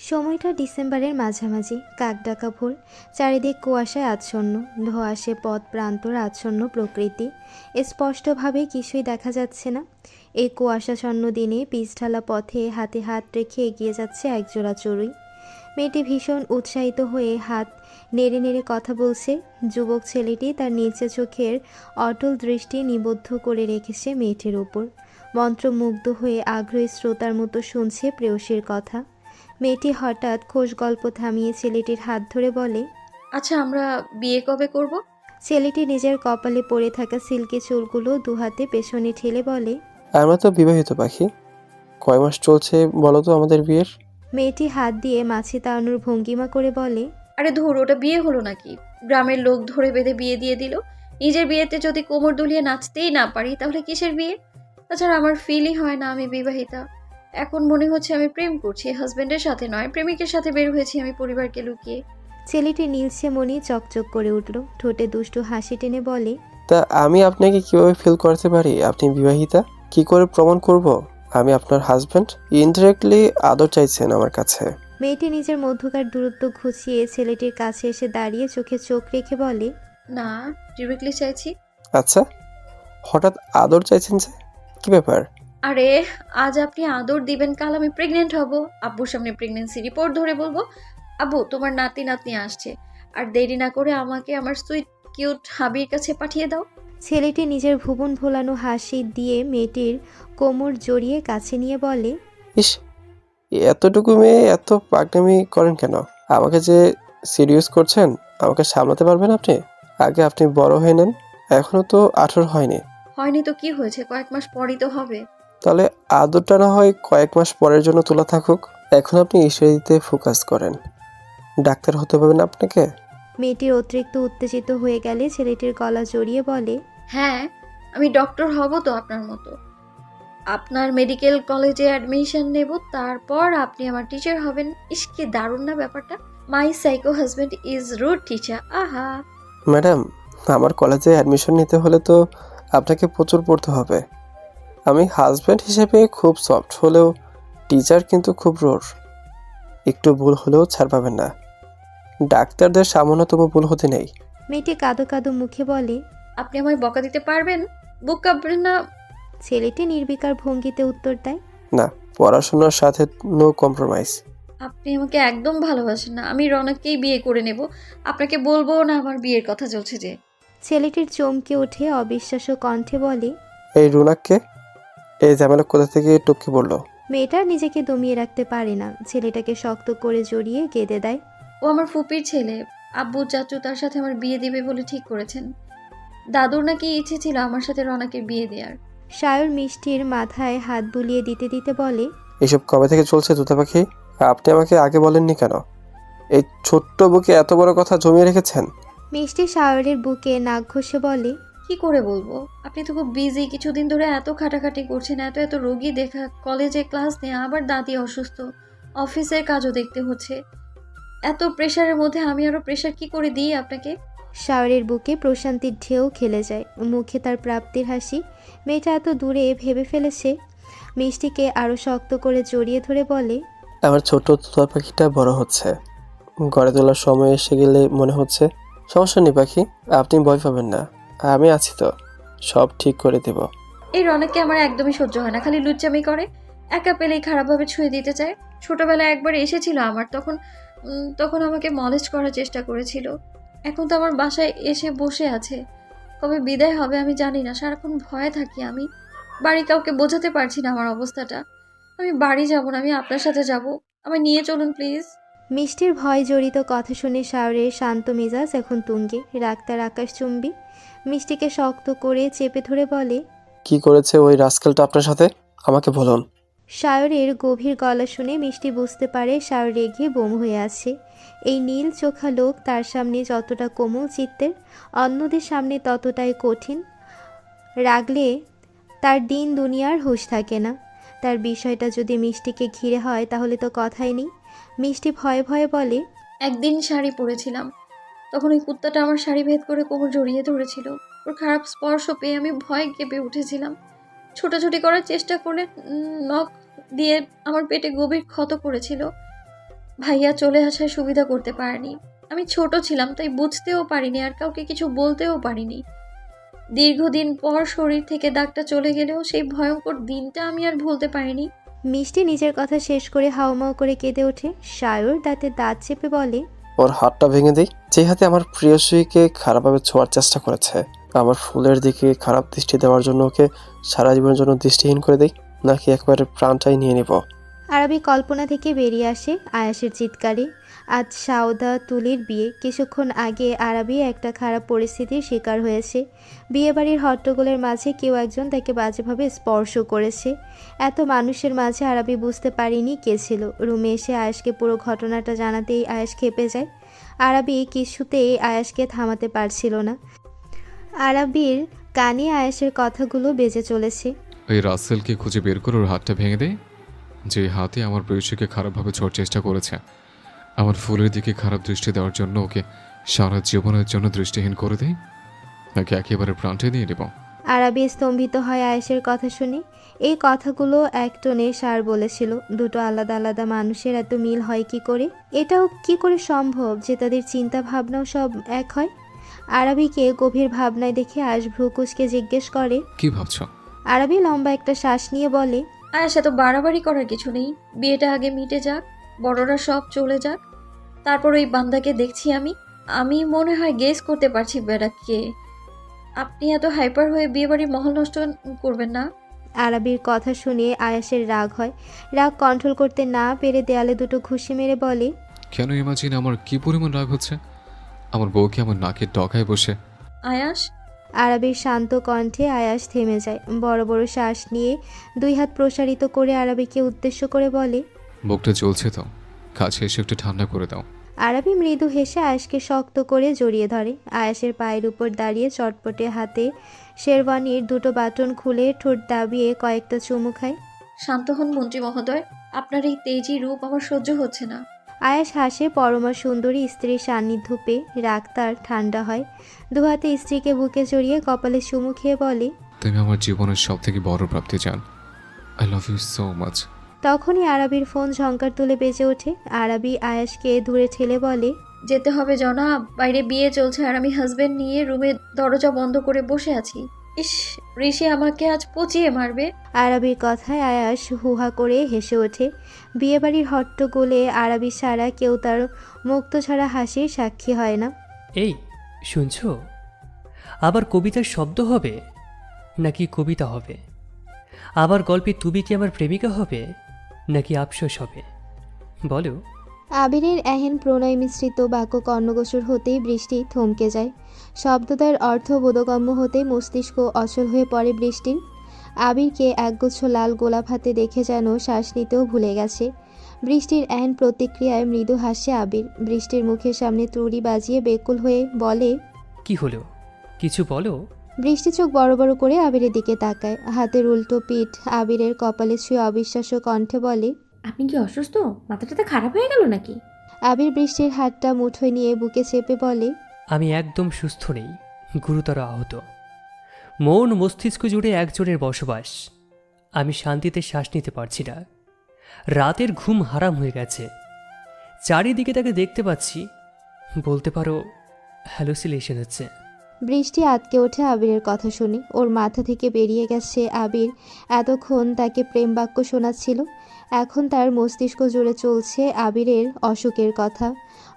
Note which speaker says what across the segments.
Speaker 1: সময়টা ডিসেম্বরের মাঝামাঝি, কাকডাকা ভোর। চারিদিক কুয়াশায় আচ্ছন্ন, ধোঁয়াশে পথ প্রান্তর আচ্ছন্ন প্রকৃতি। স্পষ্টভাবে কিছুই দেখা যাচ্ছে না। এই কুয়াশাচ্ছন্ন দিনে পিচঢালা পথে হাতে হাত রেখে এগিয়ে যাচ্ছে একজোড়া চড়ুই। মেয়েটি ভীষণ উৎসাহিত হয়ে হাত নেড়ে নেড়ে কথা বলছে। যুবক ছেলেটি তার নিচে চোখের অটল দৃষ্টি নিবদ্ধ করে রেখেছে মেয়েটির উপর। মন্ত্রমুগ্ধ হয়ে আগ্রহী শ্রোতার মতো শুনছে প্রেয়সীর কথা। মেয়েটি হঠাৎ খোশ গল্প থামিয়ে ছেলেটির হাত ধরে বলে,
Speaker 2: আচ্ছা, আমরা বিয়ে কবে করব?
Speaker 1: ছেলেটি নিজের কপালে পড়ে থাকা সিল্কি চুলগুলো দুহাতে পেছনে ঠেলে বলে,
Speaker 3: আমরা তো বিবাহিত পাখি। কয় মাস চলছে বলো তো আমাদের বিয়ের?
Speaker 1: মেয়েটি হাত দিয়ে মাছি তাড়ানোর ভঙ্গিমা করে বলে,
Speaker 2: আরে ধুর, ওটা বিয়ে হলো নাকি? গ্রামের লোক ধরে বেঁধে বিয়ে দিয়ে দিল। নিজের বিয়েতে যদি কোমর দুলিয়ে নাচতেই না পারি তাহলে কিসের বিয়ে? তাছাড়া আমার ফিলই হয় না আমি বিবাহিতা। এখন মনে হচ্ছে আমি প্রেম করছি, হাজবেন্ডের সাথে নয়, প্রেমিকের সাথে বের হয়েছি আমি পরিবারকে লুকিয়ে।
Speaker 1: ছেলেটি নীলসে মনি চকচক করে উঠল, ঠোঁটে দুষ্টু হাসি টেনে বলে,
Speaker 3: তা আমি আপনাকে কিভাবে ফিল করতে পারি আপনি বিবাহিতা? কি করে প্রমাণ করব আমি আপনার হাজবেন্ড? ইনডিরেক্টলি আদর চাইছেন আমার কাছে।
Speaker 1: মেয়েটি নিজের মধ্যকার দূরত্ব ঘুচিয়ে ছেলেটির কাছে এসে দাঁড়িয়ে চোখে চোখ রেখে বলে,
Speaker 2: না, ডিরেক্টলি চাইছি।
Speaker 3: আচ্ছা, হঠাৎ আদর চাইছেন যে, কি ব্যাপার?
Speaker 2: আরে, আজ আপনি আদর দিবেন, কাল আমি প্রেগনেন্ট হব। আব্বুর সামনে প্রেগনেন্সি রিপোর্ট ধরে বলবো, আব্বু তোমার নাতি নাতনি আসছে। আর দেরি না করে আমাকে আমার সুইট কিউট হাবির কাছে পাঠিয়ে দাও।
Speaker 1: ছেলেটি নিজের ভুবন ভোলানো হাসি দিয়ে মেয়েটির কোমর জড়িয়ে কাছে নিয়ে বলে,
Speaker 3: ইস, এতটুকু মেয়ে এত পাগলামি করেন কেন? আমাকে যে সিরিয়াস করছেন, আমাকে সামলাতে পারবেন আপনি? আগে আপনি বড় হয়ে নেন। এখনো তো 18 হয়নি।
Speaker 2: হয়নি তো কি হয়েছে, কয়েক মাস পরই তো হবে।
Speaker 3: তাহলে আদরটা না হয় কয়েক মাস পরের জন্য তোলা থাকুক। এখন আপনি ঈশ্বরীতে ফোকাস করেন। ডাক্তার হতে হবে না আপনাকে।
Speaker 1: মেয়েটির অতিরিক্ত উত্তেজিত হয়ে গেলে ছেলেটির গলা জড়িয়ে বলে,
Speaker 2: হ্যাঁ, আমি ডক্টর হব তো আপনার মতো। আপনার মেডিকেল কলেজে অ্যাডমিশন নেব, তারপর আপনি আমার টিচার হবেন। ইস, কি দারুণ না ব্যাপারটা! My psycho husband is rude teacher. আহা।
Speaker 3: ম্যাডাম, আমার কলেজে অ্যাডমিশন নিতে হলে তো আপনাকে প্রচুর পড়তে হবে। আমি হাজব্যান্ড হিসেবে খুব সফট হলেও টিচার কিন্তু খুব রোর। একটু ভুল হলেও ছাড় পাবেন না। ডাক্তারদের সামান্যতম ভুল হতে নেই।
Speaker 1: মেয়েটি কাঁদো কাঁদো মুখে বলে,
Speaker 2: আপনি আমায় বকা দিতে পারবেন? বুক কাঁপবেন না?
Speaker 1: ছেলেটি নির্বিকার ভঙ্গিতে উত্তর দেয়,
Speaker 3: না, পড়াশোনার সাথে নো কম্প্রোমাইজ।
Speaker 2: আপনি আমাকে একদম ভালোবাসেন না। আমি রনককেই বিয়ে করে নেব। আপনাকে বলবো না আমার বিয়ের কথা চলছে যে।
Speaker 1: ছেলেটির চমকে উঠে অবিশ্বাস্য কণ্ঠে বলে,
Speaker 3: এই রুনাককে, এই ঝামেলা কোথা থেকে টপকে পড়লো?
Speaker 1: মেয়েটা নিজেকে দমিয়ে রাখতে পারে না, ছেলেটাকে শক্ত করে জড়িয়ে কেঁদে দেয়।
Speaker 2: ও আমার ফুপির ছেলে। আব্বু চাচু তার সাথে আমার বিয়ে দিবে বলে ঠিক করেছেন। দাদুর নাকি ইচ্ছে ছিল আমার সাথে রনকের বিয়ে দেওয়ার।
Speaker 1: সায়র মিষ্টির মাথায় হাত বুলিয়ে দিতে দিতে বলে,
Speaker 3: এসব কবে থেকে চলছে তোতা পাখি? আপনি আমাকে আগে বলেননি কেন? এই ছোট্ট বুকে এত বড় কথা জমিয়ে রেখেছেন।
Speaker 1: মিষ্টি সায়রের বুকে নাক ঘষে বলে,
Speaker 2: কি করে বলবো? আপনি তো খুব বিজি, কিছুদিন ধরে এত খাটাখাটি করছেন, এত এত রোগী দেখা, কলেজে ক্লাস নেওয়া, আবার দাদি অসুস্থ, অফিসের কাজও দেখতে হচ্ছে। এত প্রেশারের মধ্যে আমি আরো প্রেশার কি করে দিই আপনাকে?
Speaker 1: সায়রের বুকে প্রশান্তির ঢেউ খেলে যায়, মুখে তার প্রাপ্তির হাসি। মেয়েটা এত দূরে ভেবে ফেলেছে। মিষ্টিকে আরো শক্ত করে জড়িয়ে ধরে বলে,
Speaker 3: আমার ছোট্ট তোতা পাখিটা বড় হচ্ছে। গড়ে তোলার সময় এসে গেলে মনে হচ্ছে। সমস্যা নেই পাখি, আপনি ভয় পাবেন না। আমি আছি তো, সব ঠিক করে দেব।
Speaker 2: এই রনককে আমার একদমই সহ্য হয় না, খালি লুচ্চামি করে। একা পেলেই খারাপভাবে ছুঁয়ে দিতে চায়। ছোটবেলায় একবার এসেছিল আমার, তখন আমাকে মলেস্ট করার চেষ্টা করেছিল। এখন তো আমার বাসায় এসে বসে আছে। কবে বিদায় হবে আমি জানি না, সারাক্ষণ ভয়ে থাকি আমি। বাড়ি কাউকে বোঝাতে পারছি না আমার অবস্থাটা। আমি বাড়ি যাব না, আমি আপনার সাথে যাব। আমায় নিয়ে চলুন প্লিজ।
Speaker 1: মিষ্টির ভয় জড়িত কথা শুনে সায়রের শান্ত মেজাজ এখন তুঙ্গে, রাগতার আকাশচুম্বী। মিষ্টিকে শক্ত করে চেপে ধরে বলে,
Speaker 3: কি করেছে ওই রাস্কেলটা আপনার সাথে? আমাকে বলুন।
Speaker 1: সায়রের গভীর গলা শুনে মিষ্টি বুঝতে পারে সায়র রেগে বোম হয়ে আছে। এই নীল চোখা লোক তার সামনে যতটা কোমল চিত্তের, অন্যদের সামনে ততটাই কঠিন। রাগলে তার দিন দুনিয়ার হুঁশ থাকে না। তার বিষয়টা যদি মিষ্টিকে ঘিরে হয় তাহলে তো কথাই নেই। মিষ্টি ভয়ে ভয়ে বলে,
Speaker 2: একদিন শাড়ি পরেছিলাম, তখন ওই কুত্তাটা আমার শাড়ি ভেদ করে কোমর জড়িয়ে ধরেছিল। ওর খারাপ স্পর্শ পেয়ে আমি ভয়ে কেঁপে উঠেছিলাম। ছোটাছুটি করার চেষ্টা করে নখ দিয়ে আমার পেটে গভীর ক্ষত করেছিল। ভাইয়া চলে আসার সুবিধা করতে পারেনি। আমি ছোট ছিলাম, তাই বুঝতেও পারিনি আর কাউকে কিছু বলতেও পারিনি। দীর্ঘদিন পর শরীর থেকে দাগটা চলে গেলেও সেই ভয়ঙ্কর দিনটা আমি আর ভুলতে পারিনি।
Speaker 1: মিষ্টি নিজের কথা শেষ করে হাউমাউ করে কেঁদে ওঠে। সায়র দাঁতে দাঁত চেপে বলে,
Speaker 3: ওর হাতটা ভেঙে দিই, যে হাতে আমার প্রিয়সীকে খারাপভাবে ছোঁয়ার চেষ্টা করেছে। আমার ফুলের দিকে খারাপ দৃষ্টি দেওয়ার জন্য ওকে সারা জীবনের জন্য দৃষ্টিহীন করে দিই, নাকি একবারে প্রাণটাই নিয়ে নিব?
Speaker 1: আরবি কল্পনা থেকে বেরিয়ে আসে আয়াসের চিৎকারে। আজ সাউদা তুলির বিয়ে। কিছুক্ষণ আগে আরবি একটা খারাপ পরিস্থিতির শিকার হয়েছে। বিয়েবাড়ির হট্টগোলের মাঝে কেউ একজন তাকে বাজেভাবে স্পর্শ করেছে। এত মানুষের মাঝে আরবি বুঝতে পারিনি কে ছিল। রুমে এসে আয়াসকে পুরো ঘটনাটা জানাতেই আয়াস ক্ষেপে যায়। আরবি কিছুতেই আয়াসকে থামাতে পারছিল না। আরবির কানে আয়াসের কথাগুলো বেজে চলেছে।
Speaker 4: ওই রাসেলকে খুঁজে বের করে ওর হাতটা ভেঙে দেয়, যে হাতে আমার প্রেয়সীকে খারাপভাবে ছোঁয়ার চেষ্টা করেছে। আমার ফুলের দিকে খারাপ দৃষ্টি দেওয়ার জন্য ওকে সারা জীবনের জন্য দৃষ্টিহীন করে দেয়, নাকি একেবারে প্রাণটা নিয়ে নেব?
Speaker 1: আরবি স্তম্ভিত হয় আয়েশের কথা শুনে। এই কথাগুলো এক টোনে সার বলেছিল। দুটো আলাদা আলাদা মানুষের এত মিল হয় কি করে? এটাও কি করে সম্ভব যে তাদের চিন্তা ভাবনাও সব এক হয়? আরবিকে গভীর ভাবনায় দেখে আয়েশ ভ্রুকুচকে জিজ্ঞেস করে।
Speaker 4: কি ভাবছ?
Speaker 1: আরবি লম্বা একটা শ্বাস নিয়ে বলে,
Speaker 2: আর সে তো বাড়াবাড়ি করার কিছু নেই। বিয়েটা আগে মিটে যাক, বড়রা সব চলে যাক, তারপর ওই বান্দাকে দেখছি আমি মনে হয় গেস করতে পারছি বেড়া কে। আপনি এত হাইপার হয়ে বিয়েবাড়ির মহল নষ্ট করবেন না।
Speaker 1: আরবির কথা শুনে আয়েশের রাগ হয়। রাগ কন্ট্রোল করতে না পেরে দেয়ালে দুটো ঘুষি মেরে বলে,
Speaker 4: কেন ইমাজিন আমার কি পরিমাণ রাগ হচ্ছে? আমার বউকে আমার নাকের ডগায় বসে।
Speaker 2: আয়াস,
Speaker 1: আরবির শান্ত কণ্ঠে আয়াস থেমে যায়। বড় বড় শ্বাস নিয়ে দুই হাত প্রসারিত করে আরবিকে উদ্দেশ্য করে বলে,
Speaker 4: বুকটা জ্বলছে তো, কাছে এসে একটু ঠান্ডা করে দাও।
Speaker 1: আরবি মৃদু হেসে আয়াসকে শক্ত করে জড়িয়ে ধরে। আয়াসের পায়ের উপর দাঁড়িয়ে চটপটে হাতে শেরওয়ানির দুটো বাটন খুলে ঠোঁট দাবিয়ে কয়েকটা চুমু খায়।
Speaker 2: শান্ত হন মন্ত্রী মহোদয়, আপনার এই তেজি রূপ আমার সহ্য হচ্ছে না।
Speaker 1: আয়াস হাসে। পরমা সুন্দরী স্ত্রীর সান্নিধ্য পেয়ে রাগ তার ঠান্ডা হয়। দুহাতে স্ত্রীকে বুকে জড়িয়ে কপালে চুমু খেয়ে বলে,
Speaker 4: তুমি আমার জীবনের সব থেকে বড় প্রাপ্তি চান। I love you so much.
Speaker 1: তখনই আরবির ফোন ঝংকার তুলে বেজে ওঠে। আরবি আয়াসকে দূরে ঠেলে বলে,
Speaker 2: যেতে হবে জনাব, বাইরে বিয়ে চলছে আর আমি হাজবেন্ড নিয়ে রুমে দরজা বন্ধ করে বসে আছি। ইস, ঋষি আমাকে আজ পচিয়ে মারবে।
Speaker 1: আরবির কথায় আয়াস হুহা করে হেসে ওঠে। বিয়েবাড়ির হট্টগোলে আরবি ছাড়া কেউ তার মুক্ত ছাড়া হাসির সাক্ষী হয় না।
Speaker 5: এই শুনছো, আবার কবিতার শব্দ হবে নাকি কবিতা হবে? আবার গল্পে তুমি কি আমার প্রেমিকা হবে নাকি আফসোস হবে? বলো।
Speaker 1: আবিরের এহেন প্রণয় মিশ্রিত বাক্য কর্ণগোচর হতেই বৃষ্টি থমকে যায়। শব্দটার অর্থ বোধগম্য হতে মস্তিষ্ক অচল হয়ে পড়ে বৃষ্টির। আবিরকে একগুচ্ছ লাল গোলাপ হাতে দেখে যেন শ্বাস নিতেও ভুলে গেছে। বৃষ্টির এহেন প্রতিক্রিয়ায় মৃদু হাসে আবির। বৃষ্টির মুখের সামনে তুড়ি বাজিয়ে বেকুল হয়ে বলে,
Speaker 5: কি হলো, কিছু বলো।
Speaker 1: বৃষ্টি চোখ বড় বড় করে আবিরের দিকে তাকায়। হাতের উল্টো পিঠ আবিরের কপালে ছুঁয়ে অবিশ্বাস্য কণ্ঠে বলে,
Speaker 6: আপনি কি অসুস্থ? মাথাটাতে খারাপ হয়ে গেল নাকি?
Speaker 1: আবির বৃষ্টির হাতটা মুঠোয় নিয়ে বুকে চেপে বলে,
Speaker 5: আমি একদম সুস্থ নেই, গুরুতর আহত। মন মস্তিষ্ক জুড়ে একজনের বসবাস। আমি শান্তিতে শ্বাস নিতে পারছি না। রাতের ঘুম হারাম হয়ে গেছে। চারিদিকে তাকে দেখতে পাচ্ছি, বলতে পারো হ্যালুসিনেশন হচ্ছে।
Speaker 1: বৃষ্টি আটকে ওঠে আবিরের কথা শুনে। ওর মাথা থেকে বেরিয়ে গেছে আবির এতক্ষণ তাকে প্রেম বাক্য শোনাচ্ছিল। এখন তার মস্তিষ্ক জুড়ে চলছে আবিরের অসুখের কথা।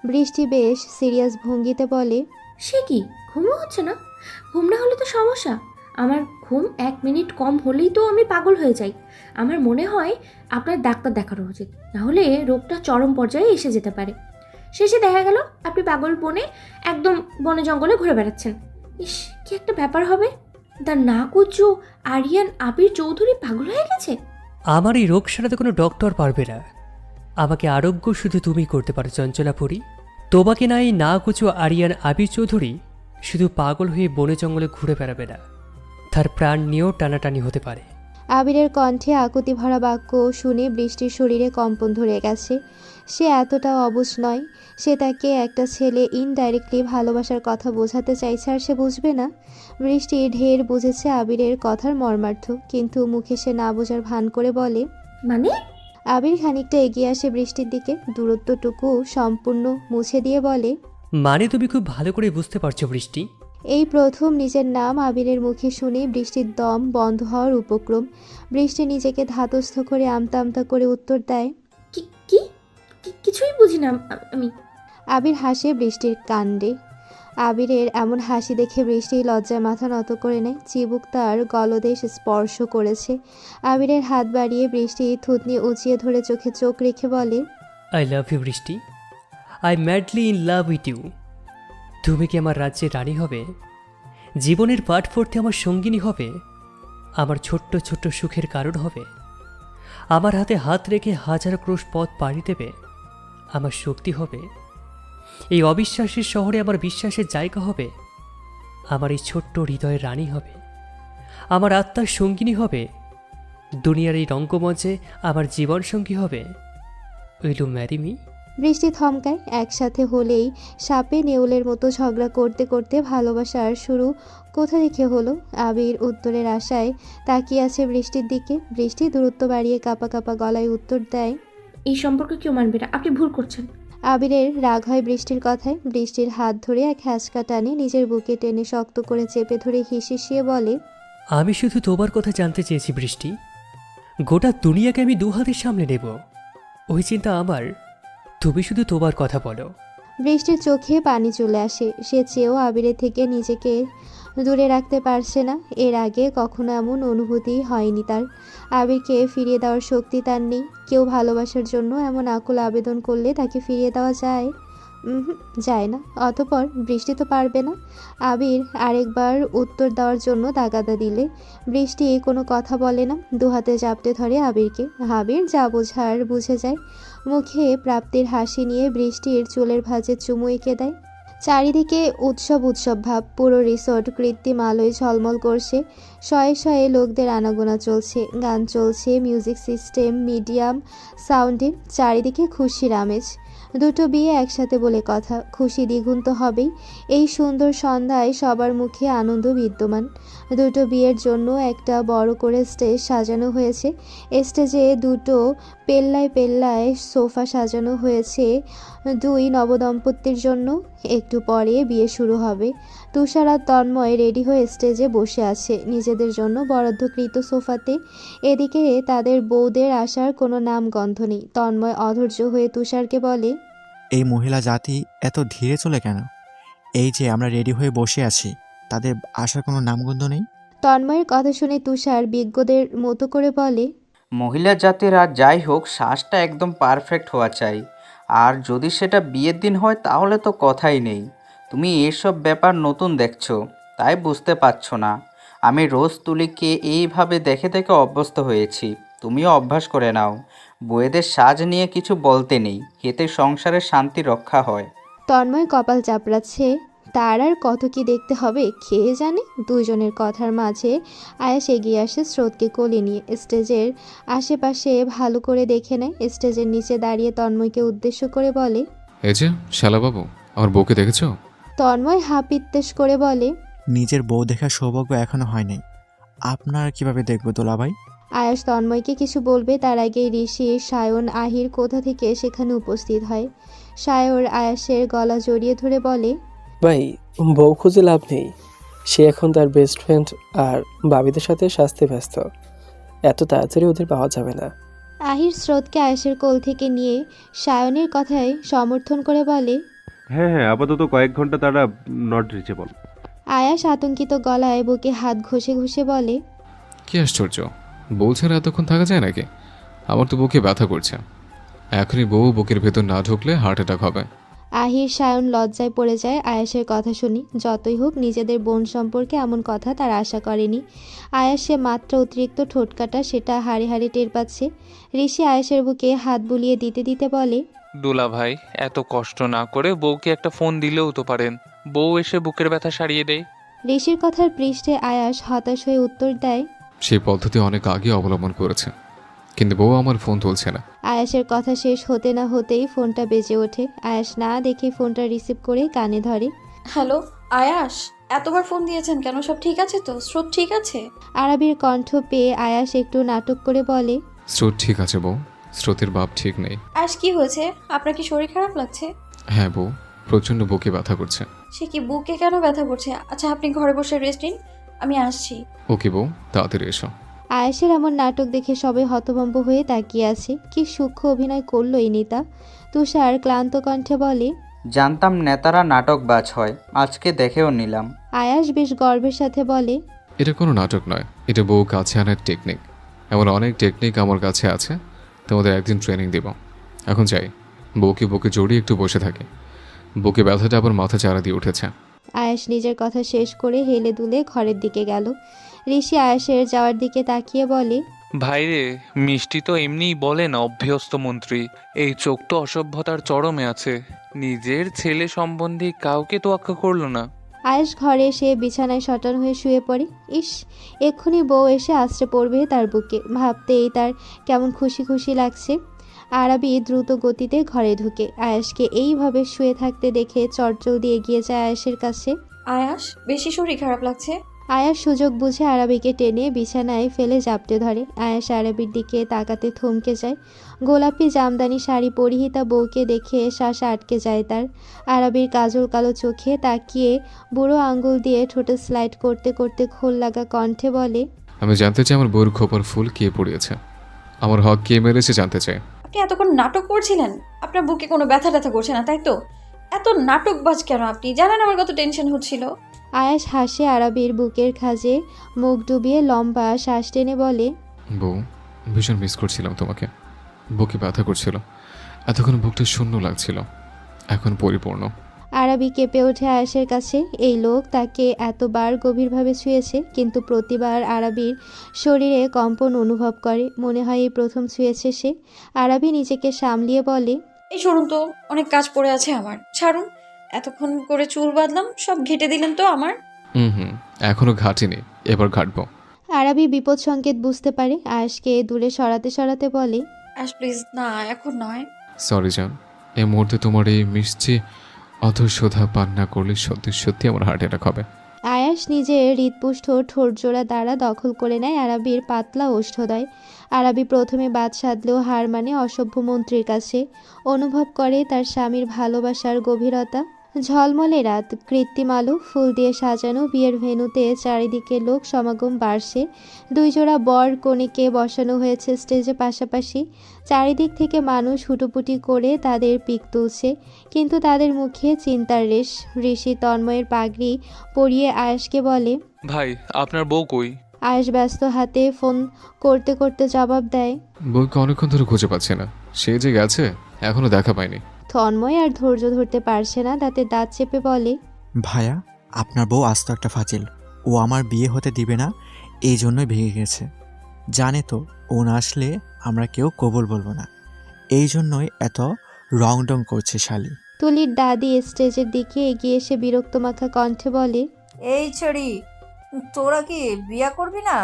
Speaker 1: বৃষ্টি বেশ সিরিয়াস ভঙ্গিতে বলে,
Speaker 6: সে কি, ঘুমও হচ্ছে না? ঘুম না হলে তো সমস্যা। আমার ঘুম 1 মিনিট কম হলেই তো আমি পাগল হয়ে যাই। আমার মনে হয় আপনার ডাক্তার দেখানো উচিত, নাহলে রোগটা চরম পর্যায়ে এসে যেতে পারে। শেষে দেখা গেল আপনি পাগল বনে একদম বনে জঙ্গলে ঘুরে বেড়াচ্ছেন। ইস, কি একটা ব্যাপার হবে। তার না কুচু আরিয়ান আবির চৌধুরী পাগল হয়ে গেছে।
Speaker 5: আমার এই রোগ সারাতে কোনো ডক্টর পারবে না। আমাকে আরোগ্য শুধু তুমি করতে পারো চঞ্চলাপুরী। তোমাকে না এই না কুচু আরিয়ান আবির চৌধুরী শুধু পাগল হয়ে বনে জঙ্গলে ঘুরে বেড়াবে না, তার প্রাণ নিয়েও টানাটানি হতে পারে।
Speaker 1: আবিরের কণ্ঠে আকুতি ভরা বাক্য শুনে বৃষ্টির শরীরে কম্পন ধরে গেছে। সে এতটাও অবুঝ নয়। সে তাকে একটা ছেলে ইনডাইরেক্টলি ভালোবাসার কথা বোঝাতে চাইছে আর সে বুঝবে না। বৃষ্টি ঢের বুঝেছে আবিরের কথার মর্মার্থ, কিন্তু মুখে সে না বোঝার ভান করে বলে,
Speaker 6: মানে?
Speaker 1: আবির খানিকটা এগিয়ে আসে বৃষ্টির দিকে, দূরত্বটুকু সম্পূর্ণ মুছে দিয়ে বলে,
Speaker 5: মানে তুমি খুব ভালো করে বুঝতে পারছো বৃষ্টি।
Speaker 1: এই প্রথম নিজের নাম আবিরের মুখে শুনে বৃষ্টির দম বন্ধ হওয়ার উপক্রম। বৃষ্টি নিজেকে ধাতস্থ করে আমতা আমতা করে উত্তর দেয়।
Speaker 6: কি কি কিছুই বুঝি না আমি।
Speaker 1: আবির হাসে বৃষ্টির কাণ্ডে। আবিরের এমন হাসি দেখে বৃষ্টি লজ্জায় মাথা নত করে নেয়। চিবুক তার গলদেশ স্পর্শ করেছে। আবিরের হাত বাড়িয়ে বৃষ্টি থুতনি উঁচিয়ে ধরে চোখে চোখ রেখে বলে,
Speaker 5: I love you Brishti, I madly in love with you. তুমি কি আমার রাজ্যের রানী হবে? জীবনের পাঠ পড়তে আমার সঙ্গিনী হবে? আমার ছোট্ট ছোট্ট সুখের কারণ হবে? আমার হাতে হাত রেখে হাজার ক্রোশ পথ পাড়ি দেবে? আমার শক্তি হবে? এই অবিশ্বাসের শহরে আমার বিশ্বাসের জায়গা হবে? আমার এই ছোট্ট হৃদয়ের রানী হবে? আমার আত্মার সঙ্গিনী হবে? দুনিয়ার এই রঙ্গমঞ্চে আমার জীবন সঙ্গী হবে? Will you marry me?
Speaker 1: Brishti থমকায়। একসাথে হলেই সাপে নেউলের মতো ঝগড়া করতে করতে ভালোবাসার শুরু কোথা থেকে হলো? আবির উত্তরের আশায় তাকিয়ে আছে বৃষ্টির দিকে। বৃষ্টি দূরত্ব বাড়িয়ে কাঁপা কাঁপা গলায় উত্তর দেয়,
Speaker 6: এই সম্পর্ক কেউ মানবে না, আপনি ভুল করছেন।
Speaker 1: আবিরের রাগ হয় বৃষ্টির কথায়। বৃষ্টির হাত ধরে এক হ্যাঁচকা টানে নিজের বুকে টেনে শক্ত করে চেপে ধরে হিসিয়ে বলে,
Speaker 5: আমি শুধু তোমার কথা জানতে চেয়েছি বৃষ্টি। গোটা দুনিয়াকে আমি দু হাতের সামনে নেব, ওই চিন্তা আমার। তুমি শুধু তোমার কথা বলো।
Speaker 1: বৃষ্টির চোখে পানি চলে আসে। সে চেয়েও আবিরের থেকে নিজেকে দূরে রাখতে পারছে না। এর আগে কখনো এমন অনুভূতি হয়নি তার। আবিরকে ফিরিয়ে দেওয়ার শক্তি তার নেই। কেউ ভালোবাসার জন্য এমন আকুল আবেদন করলে তাকে ফিরিয়ে দেওয়া যায়? যায় না। অতঃপর বৃষ্টি তো পারবে না। আবির আরেকবার উত্তর দেওয়ার জন্য তাগাদা দিলে বৃষ্টি কোনো কথা বলে না, দুহাতে চাপটে ধরে আবিরকে। আবির যা বোঝার বুঝে যায়। মুখে প্রাপ্তির হাসি নিয়ে বৃষ্টির চুলের ভাঁজে চুমু এঁকে দেয়। চারিদিকে উৎসব উৎসব ভাব। পুরো রিসোর্ট কৃত্রিম আলোয় ঝলমল করছে। শয়ে শয়ে লোকদের আনাগোনা চলছে, গান চলছে, মিউজিক সিস্টেম মিডিয়াম সাউন্ডে। চারিদিকে খুশির আমেজ। দুটো বিয়ে একসাথে বলে কথা, খুশি দ্বিগুণ তো হবেই। এই সুন্দর সন্ধ্যায় সবার মুখে আনন্দ বিদ্যমান। দুটো বিয়ের জন্য একটা বড় করে স্টেজ সাজানো হয়েছে। স্টেজে দুটো পেল্লায় পেল্লায় সোফা সাজানো হয়েছে দুই নবদম্পতির জন্য। একটু পরে বিয়ে শুরু হবে। তুষার আর তন্ময় রেডি হয়ে স্টেজে বসে আছে নিজেদের জন্য বরাদ্দকৃত সোফাতে। এদিকে তাদের বউদের আসার কোনো নামগন্ধ নেই। তন্ময় অধৈর্য হয়ে তুষারকে বলে,
Speaker 7: এই মহিলা জাতি এত ধীরে চলে কেন? এই যে আমরা রেডি হয়ে বসে আছি, তাদের আসার কোনো নামগন্ধ নেই।
Speaker 1: তন্ময়ের কথা শুনে তুষার বিজ্ঞদের মতো করে বলে,
Speaker 8: মহিলা জাতির আর যাই হোক শ্বাসটা একদম পারফেক্ট হওয়া চাই। আর যদি সেটা বিয়ের দিন হয় তাহলে তো কথাই নেই। তুমি এসব ব্যাপার নতুন দেখছো, তাই বুঝতে পারছো না। আমি রোজ তুলিকে এইভাবে দেখে দেখে অভ্যস্ত হয়েছি, তুমিও অভ্যাস করে নাও। বউয়েদের সাজ নিয়ে কিছু বলতে নেই, এতে সংসারের শান্তি রক্ষা হয়।
Speaker 1: তন্ময় কপাল চাপড়াচ্ছে। তার আর কত কি দেখতে হবে খেয়ে জানে। দুজনের কথার মাঝে আয়াস এগিয়ে আসে স্রোতকে কোলে নিয়ে। স্টেজের আশেপাশে ভালো করে দেখে নেয়। স্টেজের নিচে দাঁড়িয়ে তন্ময়কে উদ্দেশ্য করে বলে,
Speaker 4: এই যে শালাবাবু, আমার বউকে দেখেছো?
Speaker 1: তন্ময় হাপিত্তেশ করে বলে,
Speaker 7: নিজের বউ দেখার সৌভাগ্য এখনো হয়নি, আপনার কিভাবে দেখবো দোলাভাই?
Speaker 1: আয়াস তন্ময়কে কিছু বলবে তার আগেই ঋষি, সায়ন, আহির কোথা থেকে সেখানে উপস্থিত হয়। সায়র আয়াসের গলা জড়িয়ে ধরে বলে,
Speaker 3: ভাই, বউ খুঁজে লাভ নেই। সে এখন তার বেস্ট ফ্রেন্ড আর বাবিদের সাথে সাজতে ব্যস্ত। এত তাড়াতাড়ি ওদের পাওয়া যাবে না।
Speaker 1: আহির স্রোতকে আয়াসের কোল থেকে নিয়ে সায়নের কথায় সমর্থন করে বলে,
Speaker 9: হ্যাঁ হ্যাঁ, আপাতত কয়েক ঘন্টা তারা নট রিচেবল।
Speaker 1: আয়াস আতঙ্কিত গলায় বুকে হাত ঘষে ঘষে বলে,
Speaker 4: কি আশ্চর্য, বউ ছাড়া এতক্ষণ থাকা যায় নাকি? আমার তো বুকে ব্যথা করছে। এখনই বউ বুকের ভেতর না ঢুকলে হার্ট অ্যাটাক হবে।
Speaker 1: আহির সায়ন লজ্জায় পড়ে যায় আয়াসের কথা শুনি। যতই হোক নিজেদের বোন সম্পর্কে এমন কথা তার আশা করেনি। আয়াসে মাত্র অতিরিক্ত ঠোঁটকাটা, সেটা হাড়ে হাড়ে টের পাচ্ছে। ঋষি আয়াসের বুকে হাত বুলিয়ে দিতে দিতে বলে,
Speaker 10: দুলা ভাই, এত কষ্ট না করে বউকে একটা ফোন দিলেও তো পারেন, বউ এসে বুকের ব্যথা সারিয়ে দেয়।
Speaker 1: ঋষির কথার পৃষ্ঠে আয়াস হতাশ হয়ে উত্তর দেয়,
Speaker 4: সেই পদ্ধতি অনেক আগে অবলম্বন করেছে, কিন্তু বউ আমার ফোন তুলছে না।
Speaker 1: আয়াসের কথা শেষ হতে না হতেই ফোনটা বেজে ওঠে। আয়াস না দেখে ফোনটা রিসিভ করে কানে ধরে।
Speaker 2: হ্যালো আয়াস, এতবার ফোন দিয়েছেন কেন? সব ঠিক আছে তো? স্রোত ঠিক আছে?
Speaker 1: আরাবির কণ্ঠ পেয়ে আয়াস একটু নাটক করে বলে,
Speaker 4: স্রোত ঠিক আছে বউ, স্রোতের বাপ ঠিক নেই।
Speaker 2: আজ কি হয়েছে? আপনার কি শরীর খারাপ লাগছে?
Speaker 4: হ্যাঁ বউ, প্রচণ্ড বুকে ব্যথা করছে।
Speaker 2: সে কি বুকে কেন ব্যথা করছে? আচ্ছা আপনি ঘরে বসে রেস্ট নিন, আমি আসছি।
Speaker 4: ওকে বউ, তাড়াতাড়ি এসো।
Speaker 1: আয়েশের এমন নাটক দেখে সবাই হতভম্ব হয়ে তাকিয়ে আছে। কি সূক্ষ্ম অভিনয় করলো এই নেতা। তুষার ক্লান্ত কণ্ঠে বলে,
Speaker 8: জানতাম নেতারা নাটকবাজ হয়, আজকে দেখেও নিলাম।
Speaker 1: আয়াস বেশ গর্বের সাথে বলে,
Speaker 4: এটা কোনো নাটক নয়, এটা বউ কাছে আনার টেকনিক। এমন অনেক টেকনিক আমার কাছে আছে, তোমাদের একদিন ট্রেনিং দেব। এখন যাই, বউকে বুকে জড়িয়ে একটু বসে থাকে। বুকে ব্যথাটা আবার মাথা চারা দিয়ে উঠেছে।
Speaker 1: আয়াস নিজের কথা শেষ করে হেলে দুলে ঘরের দিকে গেল। ঋষি আয়াসের যাওয়ার দিকে তাকিয়ে বলে,
Speaker 10: ভাইরে, মিষ্টি তো এমনিই বলেন অভ্যস্ত মন্ত্রী, এই চোখ তো অসভ্যতার চরমে আছে। নিজের ছেলে সম্বন্ধে কাউকে তোয়াক্কা করলো না।
Speaker 1: আয়েশ ঘরে এসে বিছানায় শটান হয়ে শুয়ে পড়ে। ইস, এক্ষুনি বউ এসে আছড়ে পড়বে তার বুকে। ভাবতেই তার কেমন খুশি খুশি লাগছে। আরাবি দ্রুত গতিতে ঘরে ঢুকে আয়াসকে এইভাবে শুয়ে থাকতে দেখে চটজলদি এগিয়ে যায় আয়াসের কাছে।
Speaker 2: আয়াস, বেশি শরীর খারাপ লাগছে?
Speaker 1: আয়াস সুযোগ বুঝে আরাবিকে টেনে বিছানায় ফেলে জাপটে ধরে। আয়াস আরাবির দিকে তাকাতে থমকে যায়। গোলাপি জামদানি শাড়ি পরিহিতা বউকে দেখে শ্বাস আটকে যায় তার। আরাবির কাজল কালো চোখে তাকিয়ে বুড়ো আঙ্গুল দিয়ে ঠোঁটে স্লাইড করতে করতে খোল লাগা কণ্ঠে বলে,
Speaker 4: আমি জানতে চাই আমার বউর খোপার ফুল কে পড়িয়েছে, আমার হক কে মেরেছে জানতে চাই।
Speaker 2: আপনি এতক্ষণ নাটক করছিলেন? আপনার বুকে কোনো ব্যথা ট্যাথা করছে না তাই তো? এত নাটকবাজ কেন আপনি? জানেন আমার কত টেনশন হচ্ছিল।
Speaker 1: আয়াস হাসে আরাবির বুকের খাজে মুখ ডুবিয়ে লম্বা শ্বাস টেনে বলে,
Speaker 4: বউ, ভীষণ মিস করছিলাম তোমাকে। বুকে ব্যথা করছিল, এতক্ষণ বুকটা শূন্য লাগছিল, এখন পরিপূর্ণ।
Speaker 1: আরাবি কেঁপে ওঠে আয়াসের কাছে। এই লোক তাকে এতবার গভীরভাবে ছুঁয়েছে, কিন্তু প্রতিবার আরাবির শরীরে কম্পন অনুভব করে। মনে হয় এই প্রথম ছুঁয়েছে সে। আরাবি নিজেকে সামলিয়ে বলে,
Speaker 2: এই সরুন তো, অনেক কাজ পড়ে আছে আমার, ছাড়ুন। এতক্ষণ করে চুল বাঁধলাম, সব ঘেটে দিলেন তো আমার।
Speaker 4: হুম, এখনো ঘাটিনি, এবার ঘাটবো।
Speaker 1: আরাবি বিপদ সংকেত বুঝতে পারে। আয়াসকে দূরে সরাতে সরাতে বলে,
Speaker 2: আস প্লিজ, না এখন নয়।
Speaker 4: সরি জান, এই মুহূর্তে তোমার এই মিষ্টি অধঃশোধা পান না করলে সত্যি সত্যি আমার হার্ট অ্যাটাক হবে।
Speaker 1: আয়াস নিজের হৃৎপুষ্ট ঠোঁটজোড়া দ্বারা দখল করে নেয় আরাবির পাতলা ওষ্ঠদয়। আরাবি প্রথমে বাদ সাধলেও হার মানে অসভ্য মন্ত্রীর কাছে। অনুভব করে তার স্বামীর ভালোবাসার গভীরতা। ঝলমলে রাত, কৃত্রিম আলো, ফুল দিয়ে সাজানো বিয়ের ভেন্যুতে চারিদিকে লোক সমাগম বাড়ছে। দুই জোড়া বর কনেকে বসানো হয়েছে স্টেজে পাশাপাশি। চারিদিক থেকে মানুষ হুটোপুটি করে তাদের পিক তুলছে, কিন্তু তাদের মুখে চিন্তার রেশ। ঋষি তন্ময়ের পাগড়ি পরিয়ে আয়াসকে বলে,
Speaker 10: ভাই, আপনার বউ কই?
Speaker 1: আয়াস ব্যস্ত হাতে ফোন করতে করতে জবাব দেয়,
Speaker 4: বউকে অনেকক্ষণ ধরে খুঁজে পাচ্ছি না, সে যে গেছে এখনো দেখা পাইনি।
Speaker 1: তন্ময় আর ধৈর্য ধরতে পারছে না, দাঁতে দাঁত চেপে বলে,
Speaker 7: ভাইয়া, আপনার বউ আস্ত একটা ফাজিল। ও আমার বিয়ে হতে দিবে না, এই জন্যই ভেঙে গেছে। জানে তো ও না আসলে আমরা কেউ কবুল বলবো না, এই জন্যই এত রং ডং করছে শালি।
Speaker 1: তুলির দাদি স্টেজের দিকে এগিয়ে এসে বিরক্ত মাখা কণ্ঠে বলে,
Speaker 11: এই ছেড়ি, তোরা কি বিয়ে করবি না?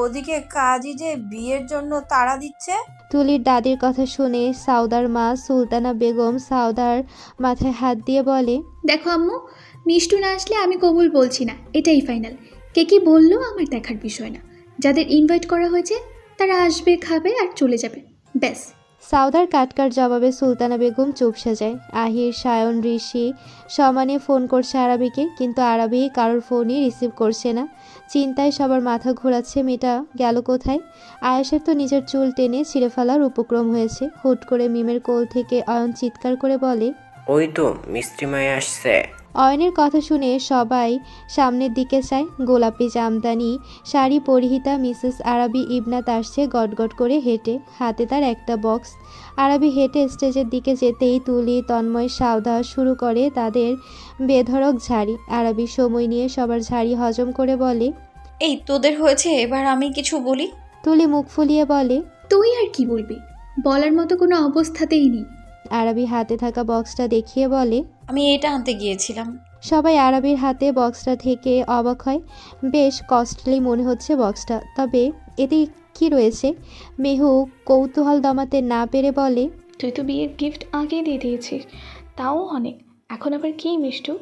Speaker 11: ওদিকে কাজী যে বিয়ের জন্য তাড়া দিচ্ছে।
Speaker 1: তুলির দাদির কথা শুনে সাউদার মা সুলতানা বেগম সাউদার মাথায় হাত দিয়ে বলে,
Speaker 12: দেখো আম্মু, মিষ্টু না আসলে আমি কবুল বলছি না, এটাই ফাইনাল। কে কি বললো আমার দেখার বিষয় না। যাদের ইনভাইট করা হয়েছে তারা আসবে, খাবে আর চলে যাবে, ব্যাস।
Speaker 1: সাউদার কাটকার জবাবে সুলতানা বেগম চুপসে যায়। আহির, সায়ন, ঋষি সমানে ফোন করছে আরাবিকে, কিন্তু আরাবি কারোর ফোনই রিসিভ করছে না। চিন্তায় সবার মাথা ঘোরাচ্ছে, মেয়েটা গেল কোথায়। আয়েশের তো নিজের চুল টেনে ছিঁড়ে ফেলার উপক্রম হয়েছে। হুট করে মিমের কোল থেকে অয়ন চিৎকার করে বলে,
Speaker 13: ওই তো মিস্ত্রি মায়ে আসছে।
Speaker 1: অয়নের কথা শুনে সবাই সামনের দিকে চায়। গোলাপি জামদানি শাড়ি পরিহিতা মিসেস আরাবি ইবনাত আসছে গটগট করে হেঁটে, হাতে তার একটা বক্স। আরাবি হেঁটে স্টেজের দিকে যেতেই তুলি, তন্ময়, সাউদা শুরু করে তাদের বেধড়ক ঝাড়ি। আরাবি সময় নিয়ে সবার ঝাড়ি হজম করে বলে,
Speaker 2: এই তোদের হয়েছে, এবার আমি কিছু বলি।
Speaker 1: তুলি মুখ ফুলিয়ে বলে,
Speaker 12: তুই আর কি বলবি, বলার মতো কোনো অবস্থাতেই নেই।
Speaker 1: আরাবি হাতে থাকা বক্সটা দেখিয়ে বলে,
Speaker 2: আমি এটা আনতে গিয়েছিলাম।
Speaker 1: সবাই আরাবির হাতে বক্সটা থেকে অবাক হয়। বেশ কস্টলি মনে হচ্ছে বক্সটা, তবে এতে কি রয়েছে? মেহু কৌতূহল দমাতে না পেরে বলে,
Speaker 12: তুই তো বিয়ের গিফট আগেই দিয়ে দিয়েছিস, তাও অনেক, এখন আবার কি মিষ্টু?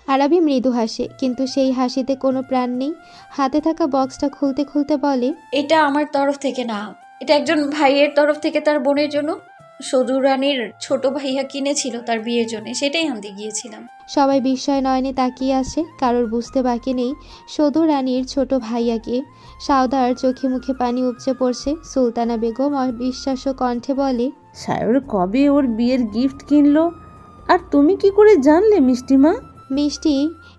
Speaker 1: আরাবি মৃদু হাসে, কিন্তু সেই হাসিতে কোনো প্রাণ নেই। হাতে থাকা বক্সটা খুলতে খুলতে বলে,
Speaker 2: এটা আমার তরফ থেকে না, এটা একজন ভাইয়ের তরফ থেকে তার বোনের জন্য। সদু রানীর ছোট ভাইয়া কিনেছিল তার বিয়ের জন্য, সেটাই আনতে গিয়েছিলাম।
Speaker 1: সবাই বিস্ময় নয়নে তাকিয়ে আছে, কারোর বুঝতে বাকি নেই সদু রানীর ছোট ভাইয়াকে। সাউদার চোখে মুখে পানি উপচে পড়ছে। সুলতানা বেগম অবিশ্বাস্য কণ্ঠে বলে,
Speaker 14: সায়র কবে ওর বিয়ের গিফট কিনলো আর তুমি কি করে জানলে মিষ্টিমা?
Speaker 1: মিষ্টি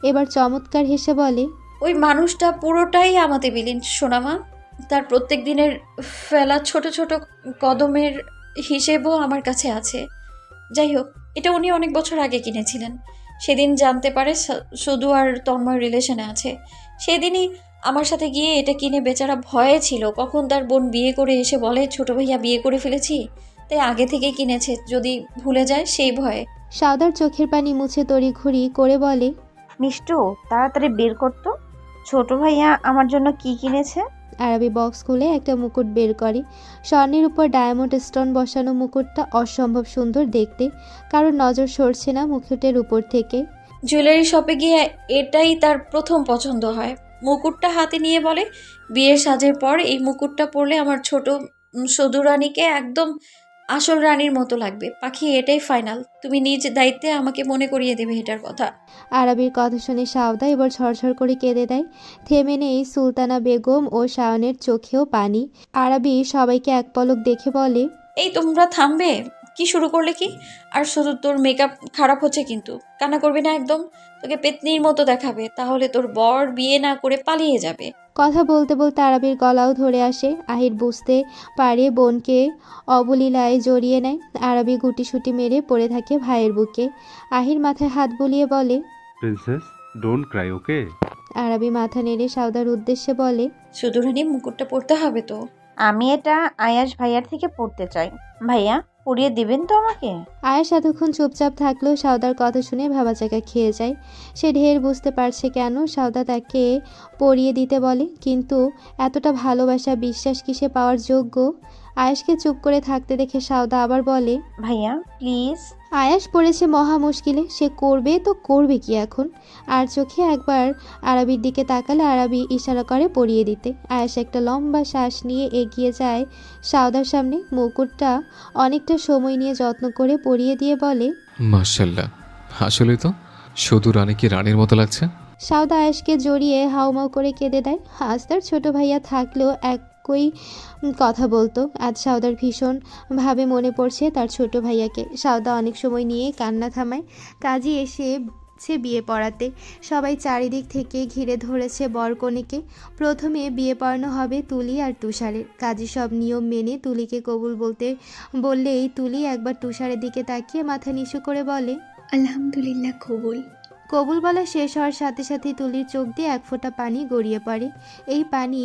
Speaker 1: এবার চমৎকার হেসে বলে,
Speaker 2: ওই মানুষটা পুরোটাই আমাতে বিলীন সোনামা। তার প্রত্যেক দিনের ফেলা ছোট ছোট কদমের হিসেবও আমার কাছে আছে। যাই হোক, এটা উনি অনেক বছর আগে কিনেছিলেন। সেদিন জানতে পারে শুধু আর তন্ময় রিলেশনে আছে। সেদিনই আমার সাথে গিয়ে এটা কিনে বেচারা ভয়ে ছিল কখন তার বোন বিয়ে করে এসে বলে ছোট ভাইয়া বিয়ে করে ফেলেছি, তাই আগে থেকেই কিনেছে যদি ভুলে যায় সেই ভয়ে।
Speaker 1: সাউদার চোখের পানি মুছে তড়িঘড়ি করে বলে,
Speaker 11: মিষ্টু, তাড়াতাড়ি বের করতো, ছোট ভাইয়া আমার জন্য কি কিনেছে।
Speaker 1: আরবি বক্স খুলে একটা মুকুট বের করে। স্বর্ণের উপর ডায়মন্ড স্টোন বসানো মুকুটটা অসম্ভব সুন্দর দেখতে, কারোর নজর সরছে না মুকুটের উপর থেকে।
Speaker 2: জুয়েলারি শপে গিয়ে এটাই তার প্রথম পছন্দ হয়। মুকুটটা হাতে নিয়ে বলে, বিয়ের সাজের পর এই মুকুটটা পরলে আমার ছোট সদু রানীকে একদম আসল রানীর মতো লাগবে। পাখি, এটাই ফাইনাল। তুমি নিজ দায়িত্বে আমাকে মনে করিয়ে দেবে এটার কথা।
Speaker 1: আরবির কথা শুনে সাউদা এবার ঝরঝর করে কেঁদে দেয়। থেমে নেই সুলতানা বেগম ও শায়নের চোখেও পানি। আরবি সবাইকে এক পলক দেখে বলে,
Speaker 2: এই তোমরা থামবে? কি শুরু করলে কি? আর শুধু তোর মেকআপ খারাপ হচ্ছে কিন্তু, কান্না করবি না একদম। তোকে পেতনির মতো দেখাবে, তাহলে তোর বর বিয়ে না করে পালিয়ে যাবে।
Speaker 1: কথা বলতে বলতে আরবির গলাও ধরে আসে। আহির বুঝতে পারে বোনকে অবলীলায় জড়িয়ে নেয়। আরবি গুটিসুটি মেরে পড়ে থাকে ভাইয়ের বুকে। আহির মাথায় হাত বুলিয়ে বলে,
Speaker 9: প্রিন্সেস, ডোন্ট ক্রাই, ওকে?
Speaker 1: আরবি মাথা নেড়ে সাউদার উদ্দেশ্যে বলে,
Speaker 2: শুধু রানী মুকুটটা পরতে হবে তো।
Speaker 11: আমি এটা আয়াস ভাইয়ার থেকে পড়তে চাই। ভাইয়া, পরিয়ে দিবেন তো আমাকে?
Speaker 1: আয়াস এতক্ষণ চুপচাপ থাকলেও সাউদার কথা শুনে ভাবাচাকা খেয়ে যায়। সে ঢের বুঝতে পারছে কেন সাউদা তাকে পরিয়ে দিতে বলে, কিন্তু এতটা ভালোবাসা বিশ্বাস কি সে পাওয়ার যোগ্য? আয়াসকে চুপ করে থাকতে দেখে সাউদা আবার বলে,
Speaker 11: ভাইয়া প্লিজ।
Speaker 1: আয়াস পড়েছে মহা মুশকিলে। সে করবে তো করবে কি এখন? আর চোখে একবার আরবির দিকে তাকালে আরবি ইশারা করে পরিয়ে দিতে। আয়াস একটা লম্বা শ্বাস নিয়ে এগিয়ে যায় সাউদার সামনে। মুকুটটা অনেকটা সময় নিয়ে যত্ন করে পরিয়ে দিয়ে বলে,
Speaker 4: মাশাল্লাহ, আসলে তো শুধু রানীকে রানীর মতো লাগছে।
Speaker 1: সাউদা আয়াসকে জড়িয়ে হাউমাউ করে কেঁদে দেয়। আজ তার ছোট ভাইয়া থাকলেও একই কথা বলতো। আজ সাউদার ভীষণ ভাবে মনে পড়ছে তার ছোট ভাইয়াকে। সাউদা অনেক সময় নিয়ে কান্না থামায়। কাজী এসেছে বিয়ে পড়াতে। সবাই চারিদিক থেকে ঘিরে ধরেছে বরকনেকে। প্রথমে বিয়ে পড়ানো হবে তুলি আর তুষারের। কাজী সব নিয়ম মেনে তুলিকে কবুল বলতে বললেই তুলি একবার তুষারের দিকে তাকিয়ে মাথা নিচু করে বলে,
Speaker 12: আলহামদুলিল্লাহ, কবুল।
Speaker 1: কবুল বলা শেষ হওয়ার সাথে সাথে তুলির চোখ দিয়ে এক ফোঁটা পানি গড়িয়ে পড়ে। এই পানি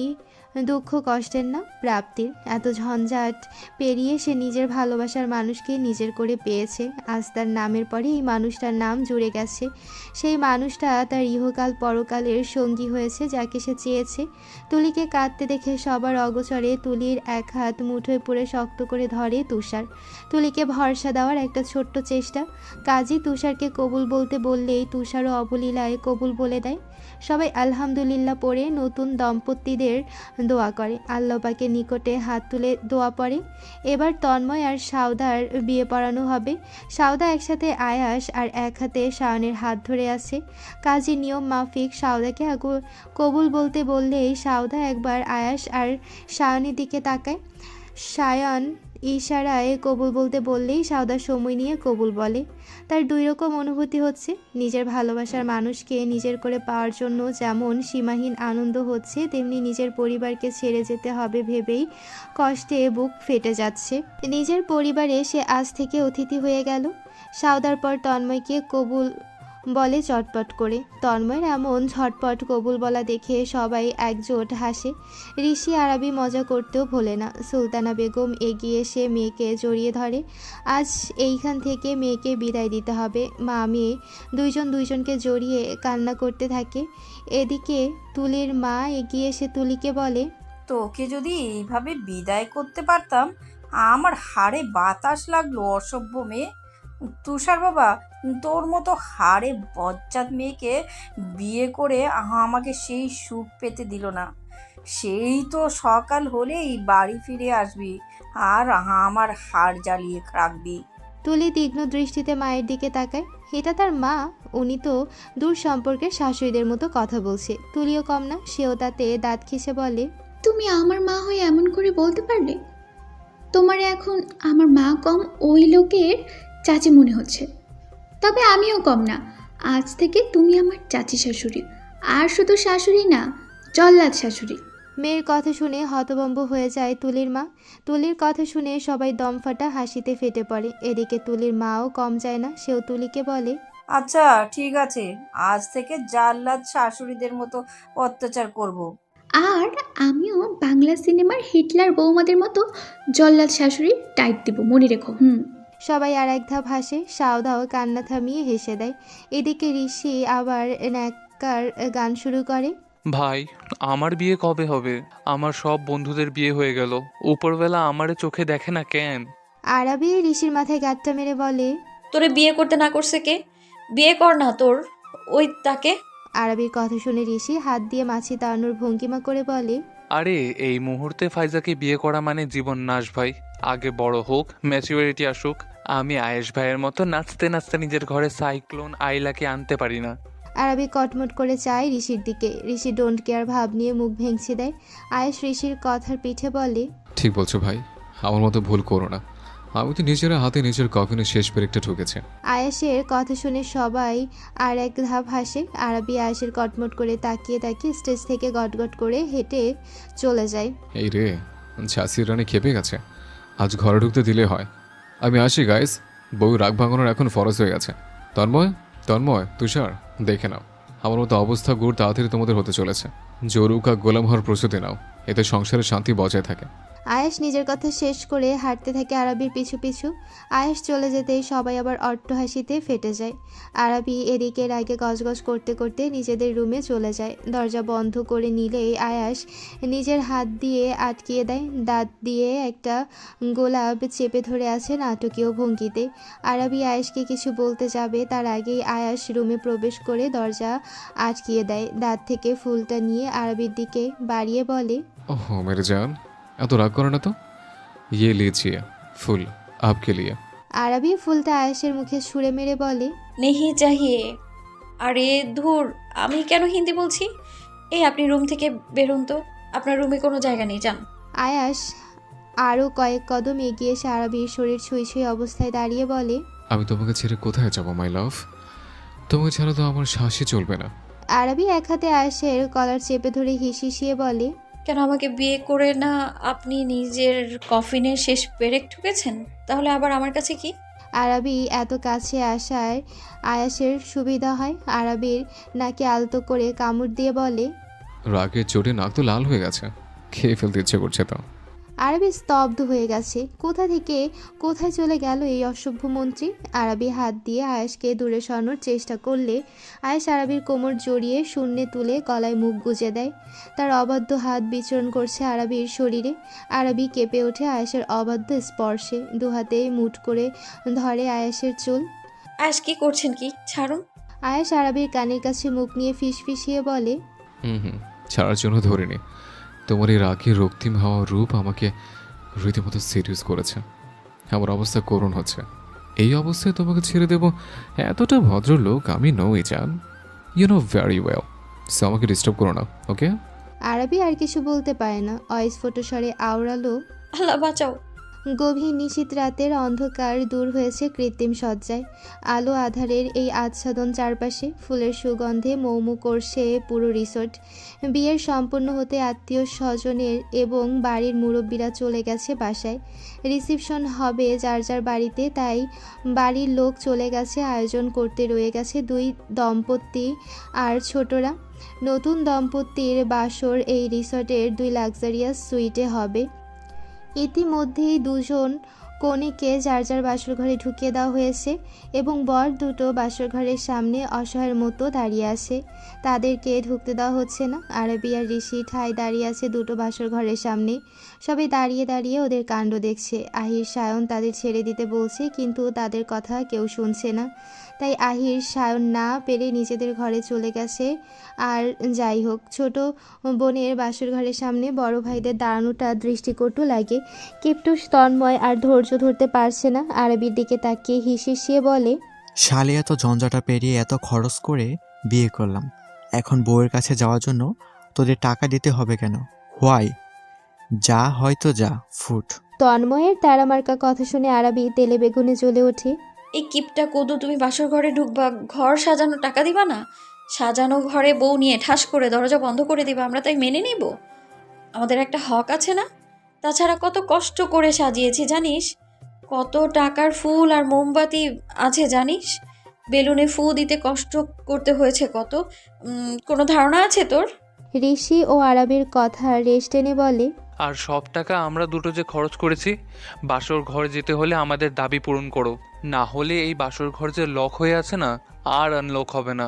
Speaker 1: দুঃখ কষ্টের না, প্রাপ্তির। এত ঝঞ্ঝাট পেরিয়ে সে নিজের ভালোবাসার মানুষকে নিজের করে পেয়েছে। আজ তার নামের পরে এই মানুষটার নাম জুড়ে গেছে। সেই মানুষটা তার ইহকাল পরকালের সঙ্গী হয়েছে, যাকে সে চেয়েছে। তুলিকে কাঁদতে দেখে সবার অগোচরে তুলির এক হাত মুঠোয় পুরে শক্ত করে ধরে তুষার। তুলিকে ভরসা দেওয়ার একটা ছোট্ট চেষ্টা। কাজী তুষারকে কবুল বলতে বললেই তুষারও অবলীলায় কবুল বলে দেয়। সবাই আলহামদুলিল্লাহ পড়ে নতুন দম্পতিদের দোয়া করে। আল্লাহ পাকের নিকটে হাত তুলে দোয়া পড়ে। এবার তন্ময় আর সাউদার বিয়ে পড়ানো হবে। সাউদা একসাথে আয়াস আর এক হাতে শায়নের হাত ধরে আছে। কাজী নিয়ম মাফিক সাউদাকে কবুল বলতে বললেই সাউদা একবার আয়াস আর শায়নের দিকে তাকায়। শায়ন ইশারায় কবুল বলতে বললেই সাউদা সময় নিয়ে কবুল বলে। তার দুই রকম অনুভূতি হচ্ছে। নিজের ভালোবাসার মানুষকে নিজের করে পাওয়ার জন্য যেমন সীমাহীন আনন্দ হচ্ছে, তেমনি নিজের পরিবারকে ছেড়ে যেতে হবে ভেবেই কষ্টে বুক ফেটে যাচ্ছে। নিজের পরিবারে সে আজ থেকে অতিথি হয়ে গেল। সাউদার পর তন্ময়কে কবুল বলে চটপট করে। তন্ময়ের এমন ঝটপট কবুল বলা দেখে সবাই একজোট হাসে। ঋষি আরবি মজা করতেও ভোলে না। সুলতানা বেগম এগিয়ে এসে মেয়েকে জড়িয়ে ধরে। আজ এইখান থেকে মেয়েকে বিদায় দিতে হবে। মা মেয়ে দুইজনকে জড়িয়ে কান্না করতে থাকে। এদিকে তুলির মা এগিয়ে এসে তুলিকে বলে,
Speaker 11: তোকে যদি এইভাবে বিদায় করতে পারতাম। আমার হাড়ে বাতাস লাগলো, অসভ্য মেয়ে। তুষার বাবা তোর মতো হাড়ে বজ্জাত মেয়েকে বিয়ে করে আমাকে সেই সুখ পেতে দিল না। সেই তো সকাল হলেই বাড়ি ফিরে আসবি আর আমার হাড় জ্বালিয়ে রাখবি।
Speaker 1: তুলি তীক্ষ্ণ দৃষ্টিতে মায়ের দিকে তাকায়। এটা তার মা, উনি তো দূর সম্পর্কের শাশুড়িদের মতো কথা বলছে। তুলিও কম না, সেও তাতে দাঁত খিসে বলে,
Speaker 12: তুমি আমার মা হয়ে এমন করে বলতে পারলে? তোমার এখন আমার মা কম ওই লোকের চাচি মনে হচ্ছে। তবে আমিও কম না, আজ থেকে তুমি আমার চাচি শাশুড়ি। আর শুধু শাশুড়ি না, জল্লাদ শাশুড়ি।
Speaker 1: মেয়ের কথা শুনে হতভম্ব হয়ে যায় তুলির মা। তুলির কথা শুনে সবাই দমফাটা হাসিতে ফেটে পড়ে। এদিকে তুলির মাও কম যায় না, সেও তুলিকে বলে,
Speaker 11: আচ্ছা ঠিক আছে, আজ থেকে জাল্লাদ শাশুড়িদের মতো অত্যাচার করব।
Speaker 12: আর আমিও বাংলা সিনেমার হিটলার বৌমাদের মতো জল্লাদ শাশুড়ি টাইট দিব, মনে রেখো।
Speaker 1: সবাই আর এক ধাপ হাসে। সাউদাও কান্না থামিয়ে হেসে দেয়। এদিকে ঋষি আবার ন্যাক্কার গান শুরু করে।
Speaker 10: ভাই, আমার বিয়ে কবে হবে? আমার সব বন্ধুদের বিয়ে হয়ে গেল, উপরবেলা আমারে চোখে দেখে না কেন?
Speaker 1: আরাবি ঋষির মাথায় গাঁটটা মেরে বলে,
Speaker 2: তোরে বিয়ে করতে না করছে কে? বিয়ে কর না তোর ওই তাকে।
Speaker 1: আরাবির কথা শুনে ঋষি হাত দিয়ে মাছি তাড়ানোর ভঙ্গিমা করে বলে,
Speaker 10: আরে এই মুহূর্তে ফাইজাকে বিয়ে করা মানে জীবন নাশ ভাই। আগে বড় হোক, ম্যাচুরিটি আসুক। আমি আয়েশ ভাইয়ের মতো নাচতে নাচতে নিজের ঘরে সাইক্লোন আইলাকে আনতে পারি না।
Speaker 1: আরাবি কটমট করে চায় ঋষির দিকে। ঋষি ডোন্ট কেয়ার ভাব নিয়ে মুখ ভেঙচি দেয়। আয়েশ ঋষির কথার পিঠে বলে,
Speaker 4: ঠিক বলছো ভাই, আমার মতো ভুল করো না। আমি তো নিজের হাতে নিজের কফিনের শেষ পেরেকটা ঠুকেছে।
Speaker 1: আয়েশের কথা শুনে সবাই আর এক ধাপ হাসে। আরাবি আয়েশের কটমট করে তাকিয়ে তাকিয়ে স্টেজ থেকে গটগট করে হেঁটে চলে যায়।
Speaker 4: এই রে, ঝাঁসির রানী খেপে গেছে, আজ ঘরে ঢুকতে দিলে হয়। আমি আসি গাইস, বউ রাগ ভাঙানোর এখন ফরজ হয়ে গেছে। তন্ময়, তন্ময়, তুষার, দেখে নাও, আমার মতো অবস্থা গুড় তাড়াতাড়ি তোমাদের হতে চলেছে। জরুকা গোলাম হওয়ার প্রস্তুতি নাও, এতে সংসারের শান্তি বজায় থাকে।
Speaker 1: আয়েশ নিজের কথা শেষ করে হাঁটতে থাকে আরাবির পিছু পিছু। আয়েশ চলে যেতেই সবাই আবার অট্টহাসিতে ফেটে যায়। আরাবি এদিকে রাগে গজগজ করতে করতে নিজেদের রুমে চলে যায়। দরজা বন্ধ করে নিলেই আয়াস নিজের হাত দিয়ে আটকিয়ে দেয়। দাঁত দিয়ে একটা গোলাপ চেপে ধরে আছে নাটকীয় ভঙ্গিতে। আরাবি আয়েশকে কিছু বলতে যাবে তার আগেই আয়াস রুমে প্রবেশ করে দরজা আটকিয়ে দেয়। দাঁত থেকে ফুলটা নিয়ে আরাবির দিকে বাড়িয়ে বলে,
Speaker 4: ওহ মেরে জান, এত রাগ করে না তো। ইয়ে লিজিয়ে ফুল আপকে লিয়ে।
Speaker 1: আরাবি ফুলটা আয়েশের মুখে ছুঁড়ে মেরে বলে,
Speaker 2: নেহি চাহিয়ে। আরে ধুর, আমি কেন হিন্দি বলছি? এই আপনি রুম থেকে বেরোন তো, আপনার রুমে কোনো জায়গা নেই, যান।
Speaker 1: আয়াস আরও কয়েক কদম এগিয়ে এসে আরাবির শরীর ছুঁই ছুঁই অবস্থায় দাঁড়িয়ে বলে,
Speaker 4: আমি তোমাকে ছেড়ে কোথায় যাবো মাই লাভ? তোমাকে ছাড়া তো আমার শ্বাসই চলবে না।
Speaker 1: আরাবি এক হাতে আয়েশের কলার চেপে ধরে হিসিয়ে বলে,
Speaker 2: কেন আমাকে বিয়ে করে না আপনি নিজের কফিনের শেষ পেরেক ঠুকেছেন? তাহলে আবার আমার কাছে কি?
Speaker 1: আরাবি এত কাছে আসায় আয়াসের সুবিধা হয়। আরাবির নাকে আলতো করে কামড় দিয়ে বলে,
Speaker 4: রাগের চোটে নাক তো লাল হয়ে গেছে, খেয়ে ফেলতে ইচ্ছে করছে তো।
Speaker 1: আরাবি স্তব্ধ হয়ে গেছে। কোথা থেকে কোথায় চলে গেল এই অসভ্য মন্ত্রী? আরাবি হাত দিয়ে আয়েশকে দূরে সরানোর চেষ্টা করলে আয়েশ আরাবির কোমর জড়িয়ে শূন্যে তুলে গলায় মুখ গুজে দেয়। তার অবাধ্য হাত বিচরণ করছে আরাবির শরীরে। আরাবি কেঁপে ওঠে আয়েশের অবাধ্য স্পর্শে। দুহাতে মুঠ করে ধরে আয়েশের চুল।
Speaker 2: আয়েশ কি করছেন? কি ছাড়ুন।
Speaker 1: আয়েশ আরাবির কানের কাছে মুখ নিয়ে ফিসফিসিয়ে বলে,
Speaker 4: ছাড়ার জন্য ধরিনি। তোমার এই রাগের রক্তিম হওয়া রূপ আমাকে রীতিমতো সিরিয়াস করেছে। আমার অবস্থা করুণ হচ্ছে। এই অবস্থায় তোমাকে ছেড়ে দেব এতটা ভদ্রলোক আমি নই জান। You know very well. So আমাকে ডিস্টার্ব করো না, ওকে?
Speaker 1: আরাবি আর কিছু বলতে পারে না। অস্ফুট স্বরে আওড়ালো,
Speaker 2: আল্লাহ বাঁচাও।
Speaker 1: গভীর নিশীথ রাতের অন্ধকার দূর হয়েছে কৃত্রিম সজ্জায়। আলো আধারের এই আচ্ছাদন চারপাশে। ফুলের সুগন্ধে মৌমু করছে পুরো রিসোর্ট। বিয়ের সম্পন্ন হতে আত্মীয় স্বজনের এবং বাড়ির মুরব্বীরা চলে গেছে বাসায়। রিসিপশন হবে যার যার বাড়িতে, তাই বাড়ির লোক চলে গেছে। আয়োজন করতে রয়ে গেছে দুই দম্পতি আর ছোটরা। নতুন দম্পতির বাসর এই রিসোর্টের 2 লাক্সারিয়াস সুইটে হবে। ইতিমধ্যেই 2জন কনেকে যার যার বাসর ঘরে ঢুকিয়ে দেওয়া হয়েছে এবং বর দুটো বাসর ঘরের সামনে অসহায়ের মতো দাঁড়িয়ে আছে। তাদেরকে ঢুকতে দেওয়া হচ্ছে না। আরবি আর ঋষি ঠায় দাঁড়িয়ে আছে দুটো বাসর ঘরের সামনে। সবাই দাঁড়িয়ে দাঁড়িয়ে ওদের কাণ্ড দেখছে। আহির সায়ন তাদের ছেড়ে দিতে বলছে, কিন্তু তাদের কথা কেউ শুনছে না। তাই আহির সায়ন না পেরে নিজেদের ঘরে চলে গেছে। আর যাই হোক, ছোট বোনের বাসর ঘরের সামনে বড় ভাইদের দাঁড়ানোটা দৃষ্টিকটু লাগে। কিপটুস তন্ময় আর ধৈর্য ধরতে পারছে না। আরবির দিকে তাকিয়ে হিসিয়ে বলে,
Speaker 7: শালে এত ঝঞ্ঝাটা পেরিয়ে এত খরচ করে বিয়ে করলাম, এখন বউয়ের কাছে যাওয়ার জন্য তোদের টাকা দিতে হবে কেন? হোয়াই? যা হয়তো যা, ফুট।
Speaker 1: তন্ময়ের তারামার্কা কথা শুনে আরবি তেলে বেগুনে জ্বলে ওঠে।
Speaker 2: এই কিপটা কদু, তুমি বাসর ঘরে ঢুকবা, ঘর সাজানো টাকা দিবা না? সাজানো ঘরে বউ নিয়ে ঠাস করে দরজা বন্ধ করে দিবা, আমরা তাই মেনে নিব? আমাদের একটা হক আছে না? তাছাড়া কত কষ্ট করে সাজিয়েছি জানিস? কত টাকার ফুল আর মোমবাতি আছে জানিস? বেলুনে ফু দিতে কষ্ট করতে হয়েছে কত, কোনো ধারণা আছে তোর?
Speaker 1: ঋষি ও আরবির কথা রেশ টেনে বলে,
Speaker 10: আর সব টাকা আমরা দুটো যে খরচ করেছি বাসর ঘর যেতে হলে আমাদের দাবি পূরণ করো, না হলে এই বাসর ঘর যে লক হয়ে আছে না, আর আনলক হবে না।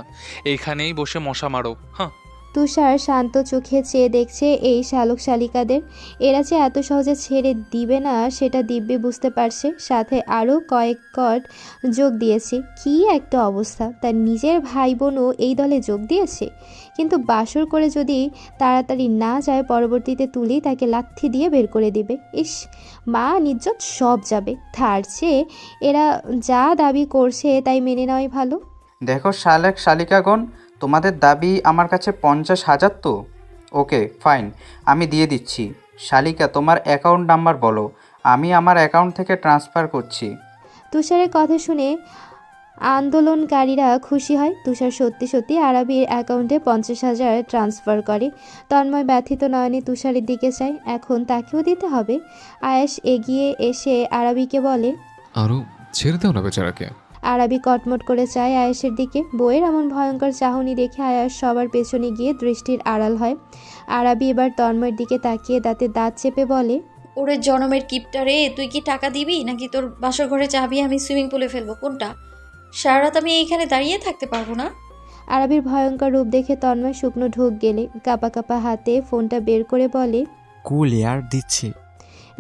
Speaker 10: এইখানেই বসে মশা মারো। হ্যাঁ।
Speaker 1: তুষার শান্ত চোখে চেয়ে দেখছে এই শালক শালিকাদের। এরা যে এত সহজে ছেড়ে দিবে না সেটা দিব্যি বুঝতে পারছে। সাথে আরও কয়েক কট যোগ দিয়েছে। কি একটা অবস্থা! তার নিজের ভাই বোনও এই দলে যোগ দিয়েছে। কিন্তু বাসর করে যদি তাড়াতাড়ি না যায়, পরবর্তীতে তুলি তাকে লাথি দিয়ে বের করে দিবে। ইস, মা নিজ্জত সব যাবে। তার চেয়ে এরা যা দাবি করছে তাই মেনে নেওয়াই ভালো।
Speaker 8: দেখো শালেক শালিকাগণ, তোমাদের দাবি আমার কাছে 50,000 তো? ওকে ফাইন, আমি দিয়ে দিচ্ছি। শালিকা, তোমার অ্যাকাউন্ট নাম্বার বলো, আমি আমার অ্যাকাউন্ট থেকে ট্রান্সফার করছি।
Speaker 1: তুষারের কথা শুনে আন্দোলনকারীরা খুশি হয়। তুষার সত্যি সত্যি আরবির অ্যাকাউন্টে 50,000 ট্রান্সফার করে। তন্ময় ব্যথিত নয়নে তুষারের দিকে চায়। এখন তাকেও দিতে হবে। আয়েশ এগিয়ে এসে আরবিকে বলে,
Speaker 4: আরও ছেড়ে দাও না বেচারাকে।
Speaker 1: আরবি কটমট করে চায় আয়েশের দিকে। বইয়ের এমন ভয়ঙ্কর চাহনি দেখে আয়েশ সবার পেছনে গিয়ে দৃষ্টির আড়াল হয়। আরবি এবার তন্ময়ের দিকে তাকিয়ে দাঁতে দাঁত চেপে বলে,
Speaker 2: ওরে জনমের কিপটা রে, তুই কি টাকা দিবি নাকি তোর বাসর ঘরে চাবি আমি সুইমিং পুলে ফেলবো? কোনটা? সারা রাত আমি এইখানে দাঁড়িয়ে থাকতে পারবো না।
Speaker 1: আরবির ভয়ঙ্কর রূপ দেখে তন্ময় শুকনো ঢোক গেলে কাপা কাপা হাতে ফোনটা বের করে বলে,
Speaker 7: কুল এয়ার দিচ্ছি।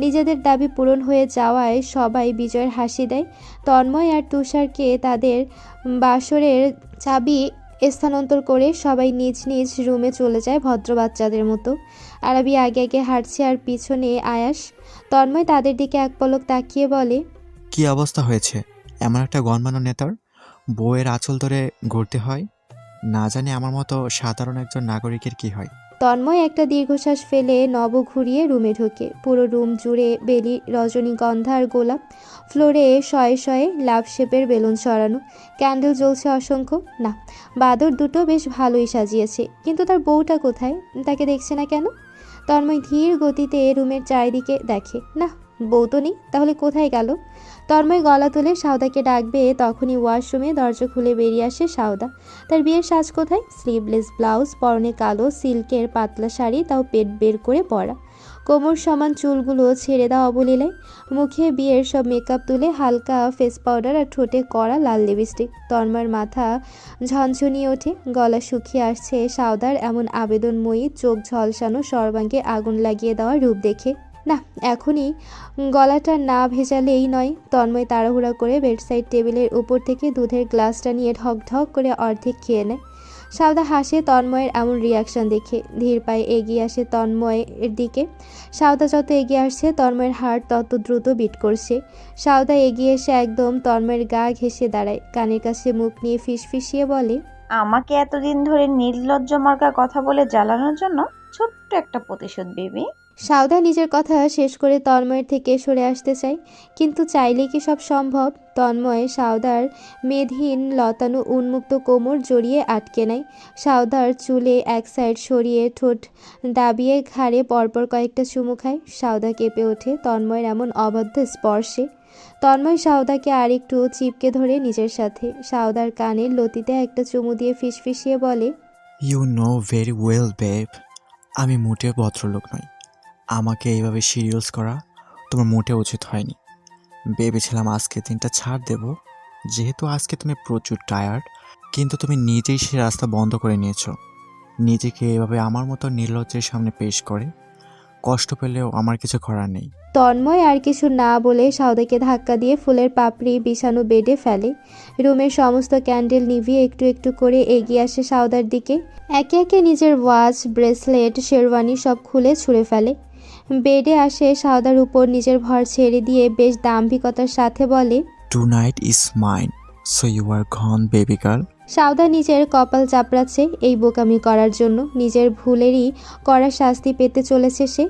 Speaker 1: নিজেদের দাবি পূরণ হয়ে যাওয়ায় সবাই বিজয়ের হাসি দেয়। তন্ময় আর তুষারকে তাদের বাসরের চাবি স্থানান্তর করে সবাই নিজ নিজ রুমে চলে যায় ভদ্র বাচ্চাদের মতো। আরবি আগে আগে হাঁটছে আর পিছনে আয়াস। তন্ময় তাদের দিকে এক পলক তাকিয়ে বলে,
Speaker 7: কি অবস্থা হয়েছে এমন একটা গণমান্য নেতার? বউয়ের আঁচল ধরে ঘুরতে হয়? না জানি আমার মতো সাধারণ একজন নাগরিকের কি হয়।
Speaker 1: তন্ময় একটা দীর্ঘশ্বাস ফেলে নব ঘুরিয়ে রুমে ঢোকে। পুরো রুম জুড়ে বেলি, রজনীগন্ধা আর গোলাপ। ফ্লোরে শয়ে শয়ে লাভ শেপের বেলুন সরানো। ক্যান্ডেল জ্বলছে অসংখ্য। না, বাদর দুটো বেশ ভালোই সাজিয়েছে, কিন্তু তার বউটা কোথায়? তাকে দেখছে না কেন? তন্ময় ধীর গতিতে রুমের চারিদিকে দেখে। না, বউ তো নেই। তাহলে কোথায় গেল? তন্ময় গলা তুলে সাউদাকে ডাকবে, তখনই ওয়াশরুমে দরজা খুলে বেরিয়ে আসে সাউদা। তার বিয়ের সাজ কোথায়? স্লিভলেস ব্লাউজ, পরনে কালো সিল্কের পাতলা শাড়ি, তাও পেট বের করে পরা। কোমর সমান চুলগুলো ছেড়ে দেওয়া অবলীলায়। মুখে বিয়ের সব মেকআপ তুলে, হালকা ফেস পাউডার আর ঠোঁটে কড়া লাল লিপস্টিক। তন্ময়ের মাথা ঝনঝনিয়ে ওঠে। গলা শুকিয়ে আসছে সাউদার এমন আবেদনময়ী, চোখ ঝলসানো, সর্বাঙ্গে আগুন লাগিয়ে দেওয়া রূপ দেখে। না, এখনই গলাটা না ভেজালেই নয়। তন্ময় তাড়াহুড়া করে বেডসাইড টেবিলের উপর থেকে দুধের গ্লাসটা নিয়ে ঢক ঢক করে অর্ধেক খেয়ে নেয়। সাউদা হাসে তন্ময়ের এমন রিয়াকশন দেখে। ধীর পায়ে এগিয়ে আসে তন্ময়ের দিকে। সাউদা যত এগিয়ে আসছে তন্ময়ের হার্ট তত দ্রুত বিট করছে। সাউদা এগিয়ে এসে একদম তন্ময়ের গা ঘেঁষে দাঁড়ায়। কানের কাছে মুখ নিয়ে ফিসফিসিয়ে বলে,
Speaker 15: আমাকে এতদিন ধরে নির্লজ্জ মার্কা কথা বলে জ্বালানোর জন্য ছোট্ট একটা প্রতিশোধ বেবি।
Speaker 1: সাউদা নিজের কথা শেষ করে তন্ময়ের থেকে সরে আসতে চায়, কিন্তু চাইলে কি সব সম্ভব? তন্ময় সাউদার মেদহীন লতানো উন্মুক্ত কোমর জড়িয়ে আটকে নেয়। সাউদার চুলে এক সাইড সরিয়ে ঠোঁট দাবিয়ে ঘাড়ে পরপর কয়েকটা চুমু খায়। সাউদা কেঁপে ওঠে তন্ময়ের এমন অবাধ্য স্পর্শে। তন্ময় সাউদাকে আরেকটু চিপকে ধরে নিজের সাথে। সাউদার কানের লতিতে একটা চুমু দিয়ে ফিসফিসিয়ে বলে,
Speaker 7: you know very well babe, আমি মোটেও ভদ্রলোক নই। আমাকে এইভাবে সিরিয়াস করা তোমার মোটেও উচিত হয়নি। ভেবেছিলাম আজকে দিনটা ছাড় দেব, যেহেতু আজকে তুমি প্রচুর টায়ার্ড, কিন্তু তুমি নিজেই সে রাস্তা বন্ধ করে নিয়েছো। নিজেকে এভাবে আমার মতো নির্লজ্জের সামনে পেশ করে কষ্ট পেলেও আমার কিছু করার নেই।
Speaker 1: তন্ময় আর কিছু না বলে সাউদাকে ধাক্কা দিয়ে ফুলের পাপড়ি বিছানো বেডে ফেলে। রুমের সমস্ত ক্যান্ডেল নিভিয়ে একটু একটু করে এগিয়ে আসে সাউদার দিকে। একে একে নিজের ওয়াচ, ব্রেসলেট, শেরওয়ানি সব খুলে ছুঁড়ে ফেলে। বেডে আসে সাউদার উপর নিজের ভর ছেড়ে দিয়ে বেশ দাম্ভিকতার সাথে বলে,
Speaker 7: tonight is mine, so you are gone baby girl.
Speaker 1: সাউদা নিজের কপাল চাপড়াচ্ছে এই বোকামি করার জন্য। নিজের ভুলেরই কড়া শাস্তি পেতে চলেছে সে।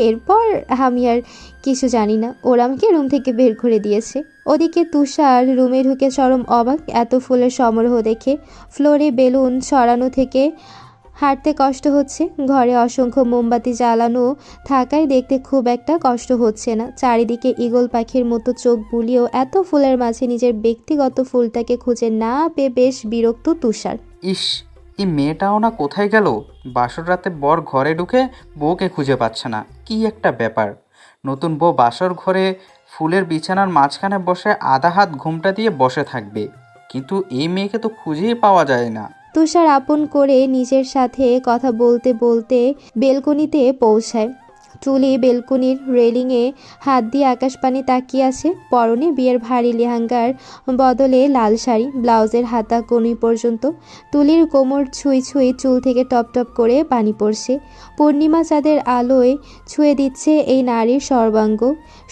Speaker 1: এরপর আমি আর কিছু জানি না, ওরা আমাকে রুম থেকে বের করে দিয়েছে। ওদিকে তুষার রুমে ঢুকে চরম অবাক এত ফুলের সমারোহ দেখে। ফ্লোরে বেলুন ছড়ানো থেকে হাঁটতে কষ্ট হচ্ছে। ঘরে অসংখ্য মোমবাতি জ্বালানো থাকায় দেখতে খুব একটা কষ্ট হচ্ছে না। চারিদিকে ঈগল পাখির মতো চোখ বুলিয়েও এত ফুলের মাঝে নিজের ব্যক্তিগত ফুলটাকে খুঁজে না পেয়ে বেশ বিরক্ত তুষার।
Speaker 8: ইস, এই মেয়েটাও না কোথায় গেল? বাসর রাতে বর ঘরে ঢুকে বউকে খুঁজে পাচ্ছে না, কি একটা ব্যাপার। নতুন বউ বাসর ঘরে ফুলের বিছানার মাঝখানে বসে আধা হাত ঘুমটা দিয়ে বসে থাকবে, কিন্তু এই মেয়েকে তো খুঁজেই পাওয়া যায় না।
Speaker 1: তুষার আপন করে নিজের সাথে কথা বলতে বলতে বেলকনিতে পৌঁছায়। তুলি বেলকনির রেলিংয়ে হাত দিয়ে আকাশপানে তাকিয়ে আছে। পরনে বিয়ের ভারী লেহেঙ্গার বদলে লাল শাড়ি, ব্লাউজের হাতা কনুই পর্যন্ত। তুলির কোমর ছুঁই ছুঁই চুল থেকে টপ টপ করে পানি পড়ছে। পূর্ণিমা চাঁদের আলোয় ছুঁয়ে দিচ্ছে এই নারীর সর্বাঙ্গ।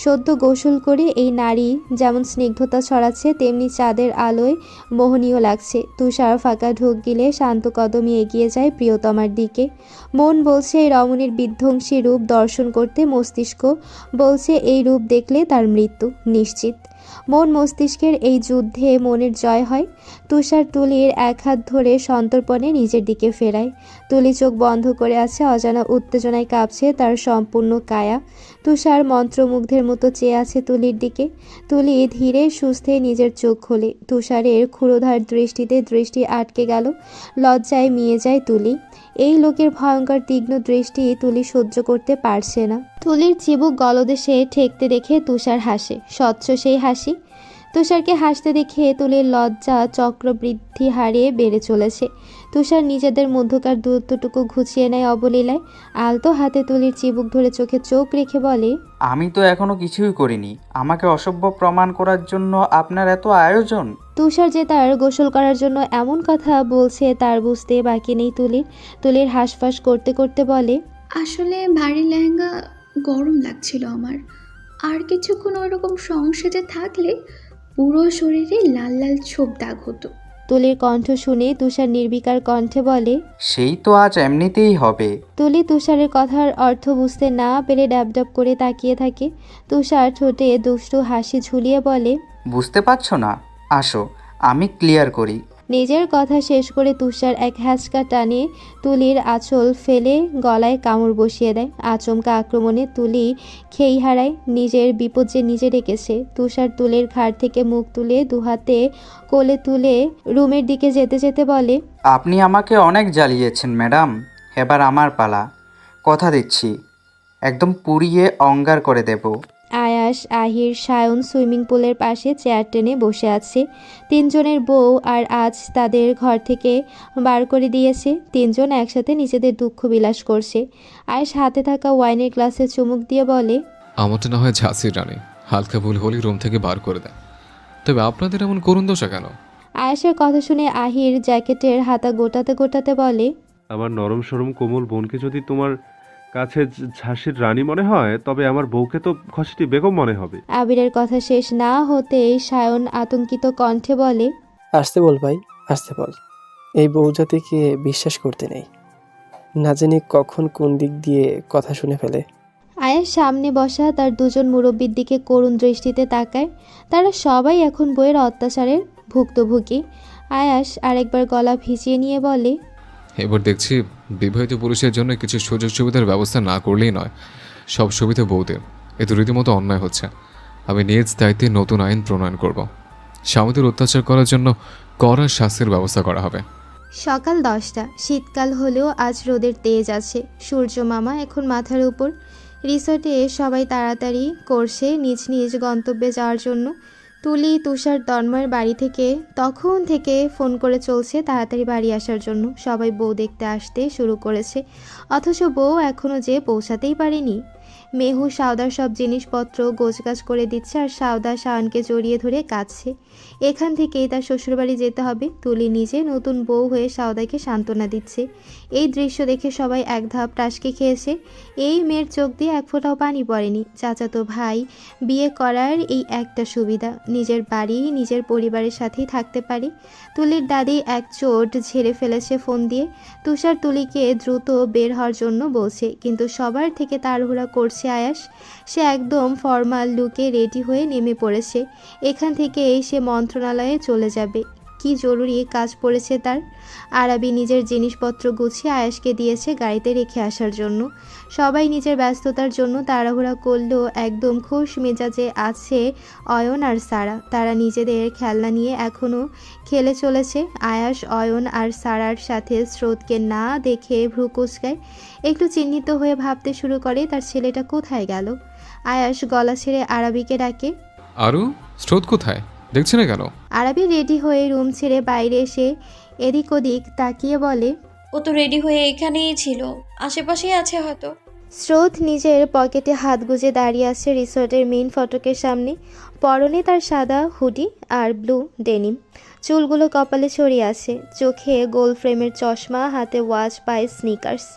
Speaker 1: সদ্য গোসল করে এই নারী যেমন স্নিগ্ধতা ছড়াচ্ছে, তেমনি চাঁদের আলোয় মোহনীয় লাগছে। তুষার ফাঁকা ঢোক গিলে শান্ত কদমে এগিয়ে যায় প্রিয়তমার দিকে। মন বলছে এই রমণীর বিধ্বংসী রূপ দর্শন করতে, মস্তিষ্ক বলছে এই রূপ দেখলে তার মৃত্যু নিশ্চিত। মন মস্তিষ্কের এই যুদ্ধে মনের জয় হয়। তুষার তুলির এক হাত ধরে সন্তর্পণে নিজের দিকে ফেরায়। তুলি চোখ বন্ধ করে আছে, অজানা উত্তেজনায় কাঁপছে তার সম্পূর্ণ কায়া। তুষার মন্ত্রমুগ্ধের মতো চেয়ে আছে তুলির দিকে। তুলি ধীরে সুস্থে নিজের চোখ খোলে। তুষারের ক্ষুরোধার দৃষ্টিতে দৃষ্টি আটকে গেল। লজ্জায় মিয়ে যায় তুলি। এই লোকের ভয়ঙ্কর তীক্ষ্ণ দৃষ্টি তুলি সহ্য করতে পারছে না। তুলির চিবুক গলদেশে ঠেকতে দেখে তুষার হাসে, স্বচ্ছ সেই হাসি। তুষারকে হাসতে দেখে তুলির লজ্জা চক্রবৃদ্ধি হারে বেড়ে চলেছে। তুষার নিজেদের মধ্যকার দূরত্বটুকু ঘুচিয়ে নেয় অবলীলায়। আলতো হাতে তুলির চিবুক ধরে চোখে চোখ রেখে বলে,
Speaker 8: আমি তো এখনো কিছুই করিনি, আমাকে অসভ্য প্রমাণ করার জন্য আপনার এত আয়োজন?
Speaker 1: তুষার যে তার গোসল করার জন্য এমন কথা বলছে তার বুঝতে বাকি নেই তুলির। তুলির হাঁসফাঁস করতে করতে বলে,
Speaker 12: আসলে ভারী লেহেঙ্গা গরম লাগছিল আমার, আর কিছুক্ষণ ওইরকম সংসেজে থাকলে পুরো শরীরে লাল লাল ছোপ দাগ হতো।
Speaker 1: তুলির কণ্ঠ শুনে তুষার নির্বিকার কণ্ঠে বলে,
Speaker 8: সেই তো আজ এমনিতেই হবে।
Speaker 1: তুলি তুষারের কথার অর্থ বুঝতে না পেরে ড্যাব করে তাকিয়ে থাকে। তুষার ঠোঁটে দুষ্টু হাসি ঝুলিয়ে বলে,
Speaker 8: বুঝতে পারছো না? আসো আমি ক্লিয়ার করি।
Speaker 1: নিজের কথা শেষ করে তুষার এক হ্যাঁচকা টানে তুলির আঁচল ফেলে গলায় কামড় বসিয়ে দেয়। আচমকা আক্রমণে তুলি খেই হারায়। নিজের বিপদ যে নিজে ডেকেছে। তুষার তুলির ঘাড় থেকে মুখ তুলে দুহাতে কোলে তুলে রুমের দিকে যেতে যেতে বলে,
Speaker 8: আপনি আমাকে অনেক জ্বালিয়েছেন ম্যাডাম, এবার আমার পালা। কথা দিচ্ছি একদম পুড়িয়ে অঙ্গার করে দেব।
Speaker 1: আয়াস, আহির, সায়ন সুইমিং পুলের পাশে চেয়ার টেনে বসে আছে। তিনজনের বউ আর আজ তাদের ঘর থেকে বার করে দিয়েছে। তিনজন একসাথে নিজেদের দুঃখ বিলাস করছে। আয়াস হাতে থাকা ওয়াইনের গ্লাসে চুমুক দিয়ে বলে,
Speaker 4: আমারটা না হয় ঝাঁসির রানী, হালকা ভুল হলেই রুম থেকে বার করে দেয়, তবে আপনাদের এমন করুণ দশা কেন?
Speaker 1: আয়াসের কথা শুনে আহির জ্যাকেটের হাতা গোটাতে গোটাতে বলে,
Speaker 9: আমার নরম সরম কোমল বোনকে যদি তোমার কাছে ঝাঁসির রানী মনে হয়, তবে আমার বউকে তো খসিটি বেগম মনে হবে।
Speaker 1: আবিরের কথা শেষ না হতেই সায়ন আতঙ্কিত কণ্ঠে বলে,
Speaker 3: আসতে বল ভাই, আসতে বল। এই বউ জাতিকে বিশ্বাস করতে নেই, না জানি কখন কোন দিক দিয়ে কথা শুনে ফেলে।
Speaker 1: আয়াস সামনে বসা তার দুজন মুরব্বির দিকে করুণ দৃষ্টিতে তাকায়। তারা সবাই এখন বইয়ের অত্যাচারের ভুক্তভোগী। আয়াস আরেকবার গলা ভিজিয়ে নিয়ে বলে,
Speaker 4: এবার দেখছি বিবাহিত পুরুষের জন্য কিছু সুযোগ সুবিধার ব্যবস্থা না করলেই নয়, সব সুবিধা বউদের। এ তো রীতিমতো অন্যায় হচ্ছে। আমি নিজ দায়িত্বে নতুন আইন প্রণয়ন করব। স্বামীদের অত্যাচার করার জন্য কড়া শাস্তির ব্যবস্থা করা হবে।
Speaker 1: সকাল 10টা। শীতকাল হলেও আজ রোদের তেজ আছে। সূর্য মামা এখন মাথার উপর। রিসোর্টে সবাই তাড়াতাড়ি করছে নিজ নিজ গন্তব্যে যাওয়ার জন্য। তুলি, তুষার, তন্ময়ের বাড়ি থেকে তখন থেকে ফোন করে চলছে তাড়াতাড়ি বাড়ি আসার জন্য। সবাই বউ দেখতে আসতে শুরু করেছে, অথচ বউ এখনও যে পৌঁছাতেই পারেনি। মেহু সাউদার সব জিনিসপত্র গোছগাছ করে দিচ্ছে আর সাউদা শাওনকে জড়িয়ে ধরে কাঁদছে। এখান থেকেই তার শ্বশুরবাড়ি যেতে হবে। তুলি নিজে নতুন বউ হয়ে সাউদাকে সান্ত্বনা দিচ্ছে। এই দৃশ্য দেখে সবাই এক ধাপ টাসকে খেয়েছে। এই মেয়ের চোখ দিয়ে এক ফোঁটাও পানি পড়েনি। চাচাতো ভাই বিয়ে করার এই একটা সুবিধা, নিজের বাড়ি নিজের পরিবারের সাথেই থাকতে পারে। তুলির দাদি এক চোট ঝেড়ে ফেলেছে ফোন দিয়ে। তুষার তুলিকে দ্রুত বের হওয়ার জন্য বলছে, কিন্তু সবার থেকে তাড়াহুড়া করছে আয়াস। সে একদম ফর্মাল লুকে রেডি হয়ে নেমে পড়েছে। এখান থেকেই সে মন্ত্রণালয়ে চলে যাবে। কি জরুরি কাজ পড়েছে তার। আরাবি নিজের জিনিসপত্র গুছিয়ে আয়াসকে দিয়েছে গাড়িতে রেখে আসার জন্য। সবাই নিজের ব্যস্ততার জন্য তাড়াহুড়া করলেও একদম খুশ মেজাজে আছে অয়ন আর সারা। তারা নিজেদের খেলনা নিয়ে এখনও খেলে চলেছে। আয়াস অয়ন আর সারার সাথে স্রোতকে না দেখে ভ্রু কুঁচকায়। একটু চিহ্নিত হয়ে ভাবতে শুরু করে তার ছেলেটা কোথায় গেল। আয়াস গলা ছেড়ে আরাবিকে ডাকে,
Speaker 4: আরু, স্রোত কোথায়? দেখছি না কেন?
Speaker 1: আরাবি রেডি হয়ে রুম ছেড়ে বাইরে এসে এদিক ওদিক তাকিয়ে বলে,
Speaker 2: ও তো রেডি হয়ে এখানেই ছিল, আশেপাশেই আছে হয়তো।
Speaker 1: স্রোত নিজের পকেটে হাত গুজে দাঁড়িয়ে আছে রিসোর্টের মেইন ফটকের সামনে। পরনে তার সাদা হুডি আর ব্লু ডেনিম, চুলগুলো কপালে ছড়িয়ে আছে, চোখে গোল ফ্রেমের চশমা, হাতে ওয়াচ, পায়ে স্নিকার্স।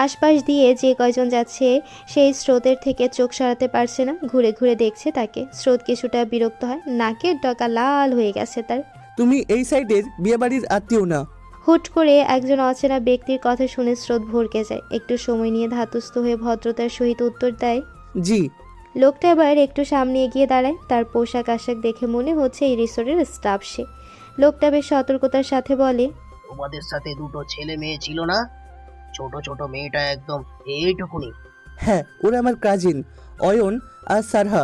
Speaker 1: আশপাশ দিয়ে যে কয়জন যাচ্ছে সেই স্রোতের থেকে চোখ সরাতে পারছে না, ঘুরে ঘুরে দেখছে তাকে। স্রোত কিছুটা বিরক্ত হয়, নাকের ডগা লাল হয়ে গেছে তার।
Speaker 16: তুমি এই সাইডের বিয়েবাড়ির আত্মীয় না?
Speaker 1: হুট করে একজন অচেনা ব্যক্তির কথা শুনে স্রোত ভরকে যায়। একটু সময় নিয়ে ধাতস্থ হয়ে ভদ্রতার সহিত উত্তর দেয়,
Speaker 16: জি।
Speaker 1: লোকটা এবার একটু সামনে এগিয়ে দাঁড়ায়। তার পোশাক আশাক দেখে মনে হচ্ছে এই রিসোর্টের স্টাফ সে। লোকটা বেশ সতর্কতার সাথে বলে,
Speaker 13: তোমাদের সাথে দুটো ছেলে মেয়ে ছিল না? ছোট ছোট মেয়েটা একদম এইটুকুনি।
Speaker 16: হ্যাঁ, ওরা আমার কাজিন অয়ন আর সারহা।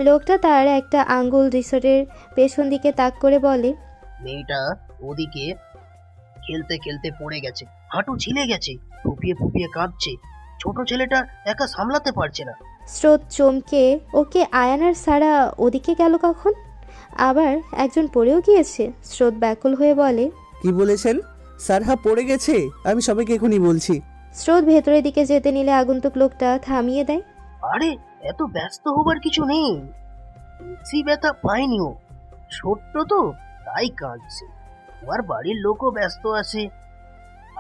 Speaker 1: লোকটা তার একটা আঙ্গুল রিসোর্টের পেছন দিকে তাক করে বলে,
Speaker 13: মেয়েটা ওদিকে খেলতে খেলতে পড়ে গেছে, হাঁটু ছিলে গেছে, ফুপিয়ে ফুপিয়ে কাঁদছে। ছোট ছেলেটা একা সামলাতে পারছে না।
Speaker 1: স্রোত চমকে, ওকে আয়ানার সারা ওদিকে গেল কখন? আবার একজন পড়েও গিয়েছে? স্রোত ব্যাকুল হয়ে বলে,
Speaker 16: কি বলেছেন? সারহা পড়ে গেছে? আমি সবাইকে এখনই বলছি।
Speaker 1: স্রোত ভেতরের দিকে যেতে নিলে আগন্তুক লোকটা থামিয়ে দেয়।
Speaker 13: আরে এত ব্যস্ত হবার কিছু নেই, বেশি ব্যথা পায়নি ও, ছোট্ট তো তাই কাঁদছে। তোমার বাড়ির লোকও ব্যস্ত আছে।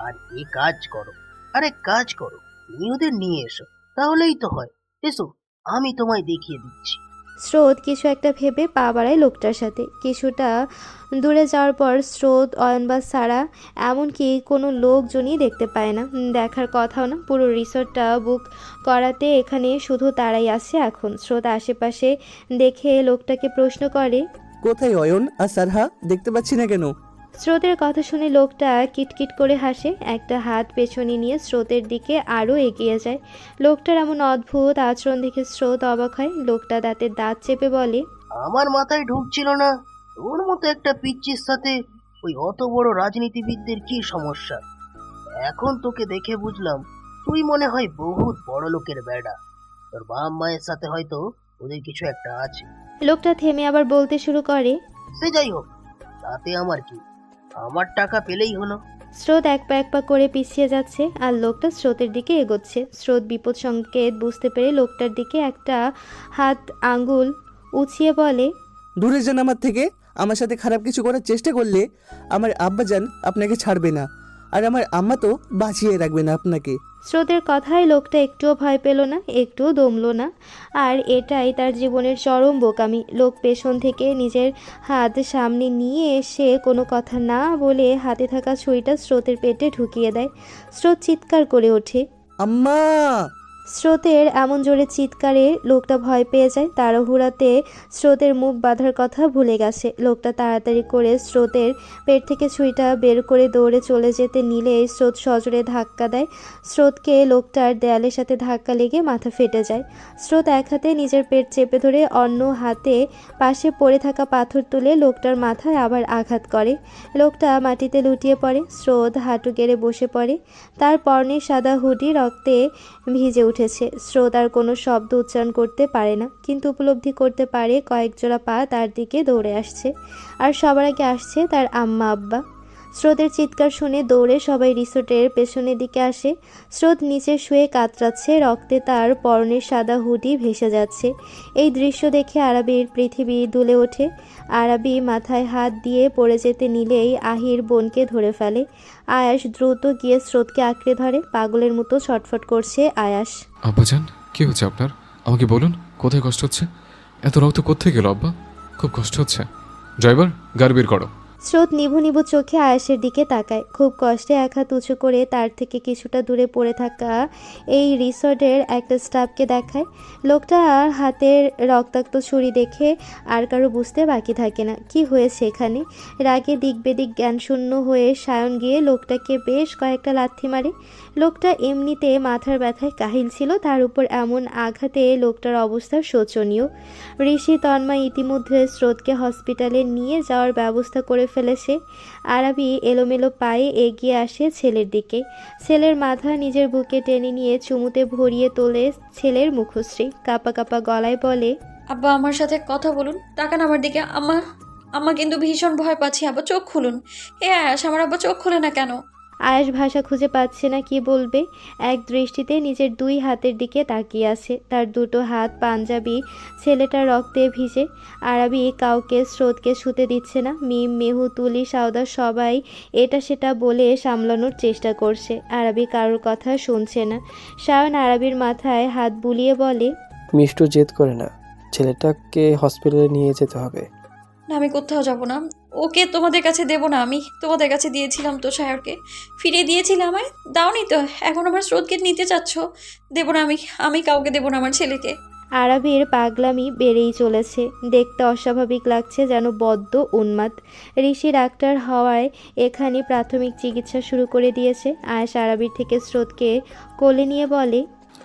Speaker 13: আর কাজ করো, কাজ করো, তুমি ওদের নিয়ে এসো, তাহলেই তো হয়। এসো, আমি তোমায় দেখিয়ে দিচ্ছি।
Speaker 1: স্রোত কিছু একটা ভেবে পা বাড়ায় লোকটার সাথে। কিছুটা দূরে যাওয়ার পর স্রোত, অয়ন বা সারা এমনকি কোনো লোকজনই দেখতে পায় না, দেখার কথাও না। পুরো রিসোর্টটা বুক করাতে এখানে শুধু তারাই আছে এখন। স্রোত আশেপাশে দেখে লোকটাকে প্রশ্ন করে,
Speaker 16: কোথায় অয়ন আর সারহা? দেখতে পাচ্ছি না কেন?
Speaker 1: স্রোতের কথা শুনে লোকটা কিটকিট করে হাসে। একটা হাত পেছনে নিয়ে স্রোতের দিকে আরও এগিয়ে যায়। লোকটার এমন অদ্ভুত আচরণ দেখে স্রোত অবাক হয়। লোকটা দাঁতে দাঁত চেপে বলে,
Speaker 13: আমার মাথায় ঢুকছিল না তোর মতো একটা পিচ্চির সাথে ওই অত বড় রাজনীতিবিদদের কি সমস্যা। এখন তোকে দেখে বুঝলাম তুই মনে হয় বহুত বড় লোকের বেড়া। তোর বাপ মায়ের সাথে হয়তো ওদের কিছু একটা আছে।
Speaker 1: লোকটা থেমে আবার বলতে শুরু করে,
Speaker 13: সে যাই হোক, তাতে আমার কি, আমার টাকা পেলেই হলো।
Speaker 1: স্রোত এক পা করে পিছিয়ে যাচ্ছে আর লোকটা স্রোতের দিকে এগোচ্ছে। স্রোত বিপদ সংকেত বুঝতে পেরে লোকটার দিকে একটা হাত আঙ্গুল উঁচিয়ে বলে,
Speaker 16: দূরে যান আমার থেকে। আমার সাথে খারাপ কিছু করার চেষ্টা করলে আমার আব্বাজান আপনাকে ছাড়বে না, আর আমার আম্মা তো বাঁচিয়ে রাখবে না আপনাকে।
Speaker 1: স্রোতের কথায় লোকটা একটুও ভয় পেল না, একটুও দমল না। আর এটাই তার জীবনের চরম বোকামি। লোক পেছন থেকে নিজের হাত সামনে নিয়ে এসে কোনো কথা না বলে হাতে থাকা ছুরিটা স্রোতের পেটে ঢুকিয়ে দেয়। স্রোত চিৎকার করে ওঠে,
Speaker 16: আম্মা!
Speaker 1: স্রোতের এমন জোরে চিৎকারে লোকটা ভয় পেয়ে যায়। তাড়াহুড়াতে স্রোতের মুখ বাঁধার কথা ভুলে গেছে। লোকটা তাড়াতাড়ি করে স্রোতের পেট থেকে ছুরিটা বের করে দৌড়ে চলে যেতে নিলে স্রোত সজোরে ধাক্কা দেয়। স্রোতকে লোকটার দেয়ালের সাথে ধাক্কা লেগে মাথা ফেটে যায়। স্রোত এক হাতে নিজের পেট চেপে ধরে অন্য হাতে পাশে পড়ে থাকা পাথর তুলে লোকটার মাথায় আবার আঘাত করে। লোকটা মাটিতে লুটিয়ে পড়ে। স্রোত হাঁটু গেড়ে বসে পড়ে। তার পরনের সাদা হুডি রক্তে ভিজে উঠে উঠেছে। স্রোত আর কোনো শব্দ উচ্চারণ করতে পারে না, কিন্তু উপলব্ধি করতে পারে কয়েক জোড়া পা তার দিকে দৌড়ে আসছে, আর সবার আগে আসছে তার আম্মা আব্বা। স্রোতের চিৎকার শুনে দৌড়ে সবাই রিসোর্টের পেছনের দিকে আসে। স্রোত নিচে শুয়ে কাতরাচ্ছে, রক্তে তার পরনের সাদা হুডি ভেসে যাচ্ছে। এই দৃশ্য দেখে আরাবির পৃথিবী দুলে ওঠে। আরাবি মাথায় হাত দিয়ে পড়ে যেতে নিলেই আহির বোনকে ধরে ফেলে। আয়াস দ্রুত গিয়ে স্রোতকে আঁকড়ে ধরে। পাগলের মতো ছটফট করছে আয়াস।
Speaker 4: আব্বাজান, কি হচ্ছে আপনার? আমাকে বলুন, কোথায় কষ্ট হচ্ছে? এত রক্ত কোথায় গেল আব্বা? খুব কষ্ট হচ্ছে। ড্রাইভার, গাড়ি বের করো।
Speaker 1: স্রোত নিভু নিভু চোখে আয়াসের দিকে তাকায়। খুব কষ্টে এক হাত উঁচু করে তার থেকে কিছুটা দূরে পড়ে থাকা এই রিসর্টের একটা স্টাফকে দেখায়। লোকটার হাতের রক্তাক্ত ছুরি দেখে আর কারো বুঝতে বাকি থাকে না কি হয়েছে এখানে। রাগে দিক বেদিক জ্ঞানশূন্য হয়ে সায়ন গিয়ে লোকটাকে বেশ কয়েকটা লাথি মারে। লোকটা এমনিতে মাথার ব্যথায় কাহিল ছিল, তার উপর এমন আঘাতে লোকটার অবস্থা শোচনীয়। ঋষি তন্ময় ইতিমধ্যে স্রোতকে হসপিটালে নিয়ে যাওয়ার ব্যবস্থা করে ফেলেছে। আরাবি এলোমেলো পায়ে এগিয়ে আসে ছেলের দিকে। ছেলের মাথা নিজের বুকে টেনে নিয়ে চুমুতে ভরিয়ে তোলে ছেলের মুখশ্রী। কাঁপা কাঁপা গলায় বলে,
Speaker 2: আব্বা আমার সাথে কথা বলুন, তাকান আমার দিকে। আম্মা কিন্তু ভীষণ ভয় পাচ্ছি, আব্বা চোখ খুলুন। আয়াস, আমার আব্বা চোখ খুলে না কেন?
Speaker 1: আয়াস ভাষা খুঁজে পাচ্ছে না কি বলবে। এক দৃষ্টিতে নিজের দুই হাতের দিকে তাকিয়ে আছে। তার দুটো হাত পাঞ্জাবি ছেলেটার রক্তে ভিজে। আরাবি কাউকে স্রোতকে ছুতে দিচ্ছে না। মিম, মেহু, তুলি, সাউদা সবাই এটা সেটা বলে সামলানোর চেষ্টা করছে। আরাবি কারোর কথা শুনছে না। সায়ন আরাবির মাথায় হাত বুলিয়ে বলে,
Speaker 3: মিষ্টু জেদ করে না, ছেলেটাকে হসপিটালে নিয়ে যেতে হবে।
Speaker 2: না, আমি কোথাও যাব না। ওকে তোমাদের কাছে দেব না। আমি তোমাদের কাছে দিয়েছিলাম তো সায়রকে, ফিরিয়ে দিয়েছিলে আমায়, দাওনি তো। এখন আমার স্রোতকে নিতে চাচ্ছ? দেব না আমি কাউকে দেব না আমার ছেলেকে।
Speaker 1: আরাবির পাগলামি বেড়েই চলেছে। দেখতে অস্বাভাবিক লাগছে, যেন বড্ড উন্মাদ। ঋষি ডাক্তার হওয়ায় এখানে প্রাথমিক চিকিৎসা শুরু করে দিয়েছে। আয়াস আরাবির থেকে স্রোতকে কোলে নিয়ে বলে,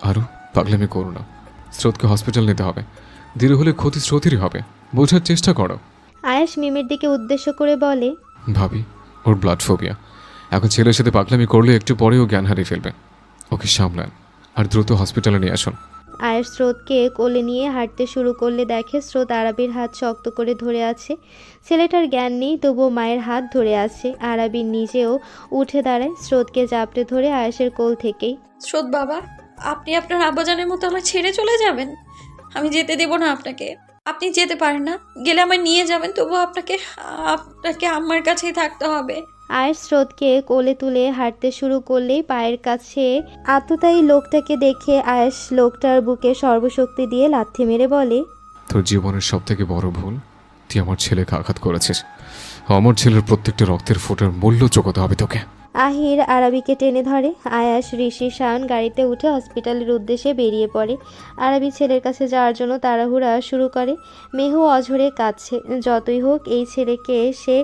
Speaker 4: আরও পাগলামি করো না, স্রোতকে হসপিটাল নিতে হবে। দেরি হলে ক্ষতি স্রোতেরই হবে, বোঝার চেষ্টা করো।
Speaker 1: আয়াস মিমের দিকে উদ্দেশ্য করে বলে,
Speaker 4: ভাবি, ওর ব্লাড ফোবিয়া। এখন ছেলের সাথে পাগলামি করলে একটু পরেও জ্ঞান হারিয়ে ফেলবে। ওকে সামলান আর দ্রুত হসপিটালে নিয়ে আসুন।
Speaker 1: আয়াস স্রোতকে কোলে নিয়ে হাঁটতে শুরু করলে দেখে স্রোত আরাবির হাত শক্ত করে ধরে আছে। ছেলেটার জ্ঞান নেই, তবুও মায়ের হাত ধরে আছে। আরাবির নিজেও উঠে দাঁড়ায়, স্রোতকে জাপটে ধরে আয়াসের কোল থেকেই।
Speaker 2: স্রোত বাবা, আপনি আপনার আব্বাজানের মতো আমার ছেড়ে চলে যাবেন? আমি যেতে দেব না আপনাকে। আপনি যেতে পারেন না, গেলে আমায় নিয়ে যাবেন, তবু আপনাকে আমার কাছেই থাকতে হবে।
Speaker 1: আয়াস স্রোতকে কোলে তুলে হাঁটতে শুরু করলেই পায়ের কাছে আততায়ী লোকটাকে দেখে আয়াস লোকটার বুকে সর্বশক্তি দিয়ে লাথি মেরে বলে,
Speaker 4: তোর জীবনের সব থেকে বড় ভুল, তুই আমার ছেলেকে আঘাত করেছিস। আমার ছেলের প্রত্যেকটা রক্তের ফোঁটার মূল্য চোকাতে হবে তোকে।
Speaker 1: আহির আরাবিকে টেনে ধরে। আয়াস, ঋষি, সায়ন গাড়িতে উঠে হসপিটালের উদ্দেশ্যে বেরিয়ে পড়ে। আরাবি ছেলের কাছে যাওয়ার জন্য তাড়াহুড়া শুরু করে। মেহু অঝরে কাঁদছে। যতই হোক এই ছেলেকে সে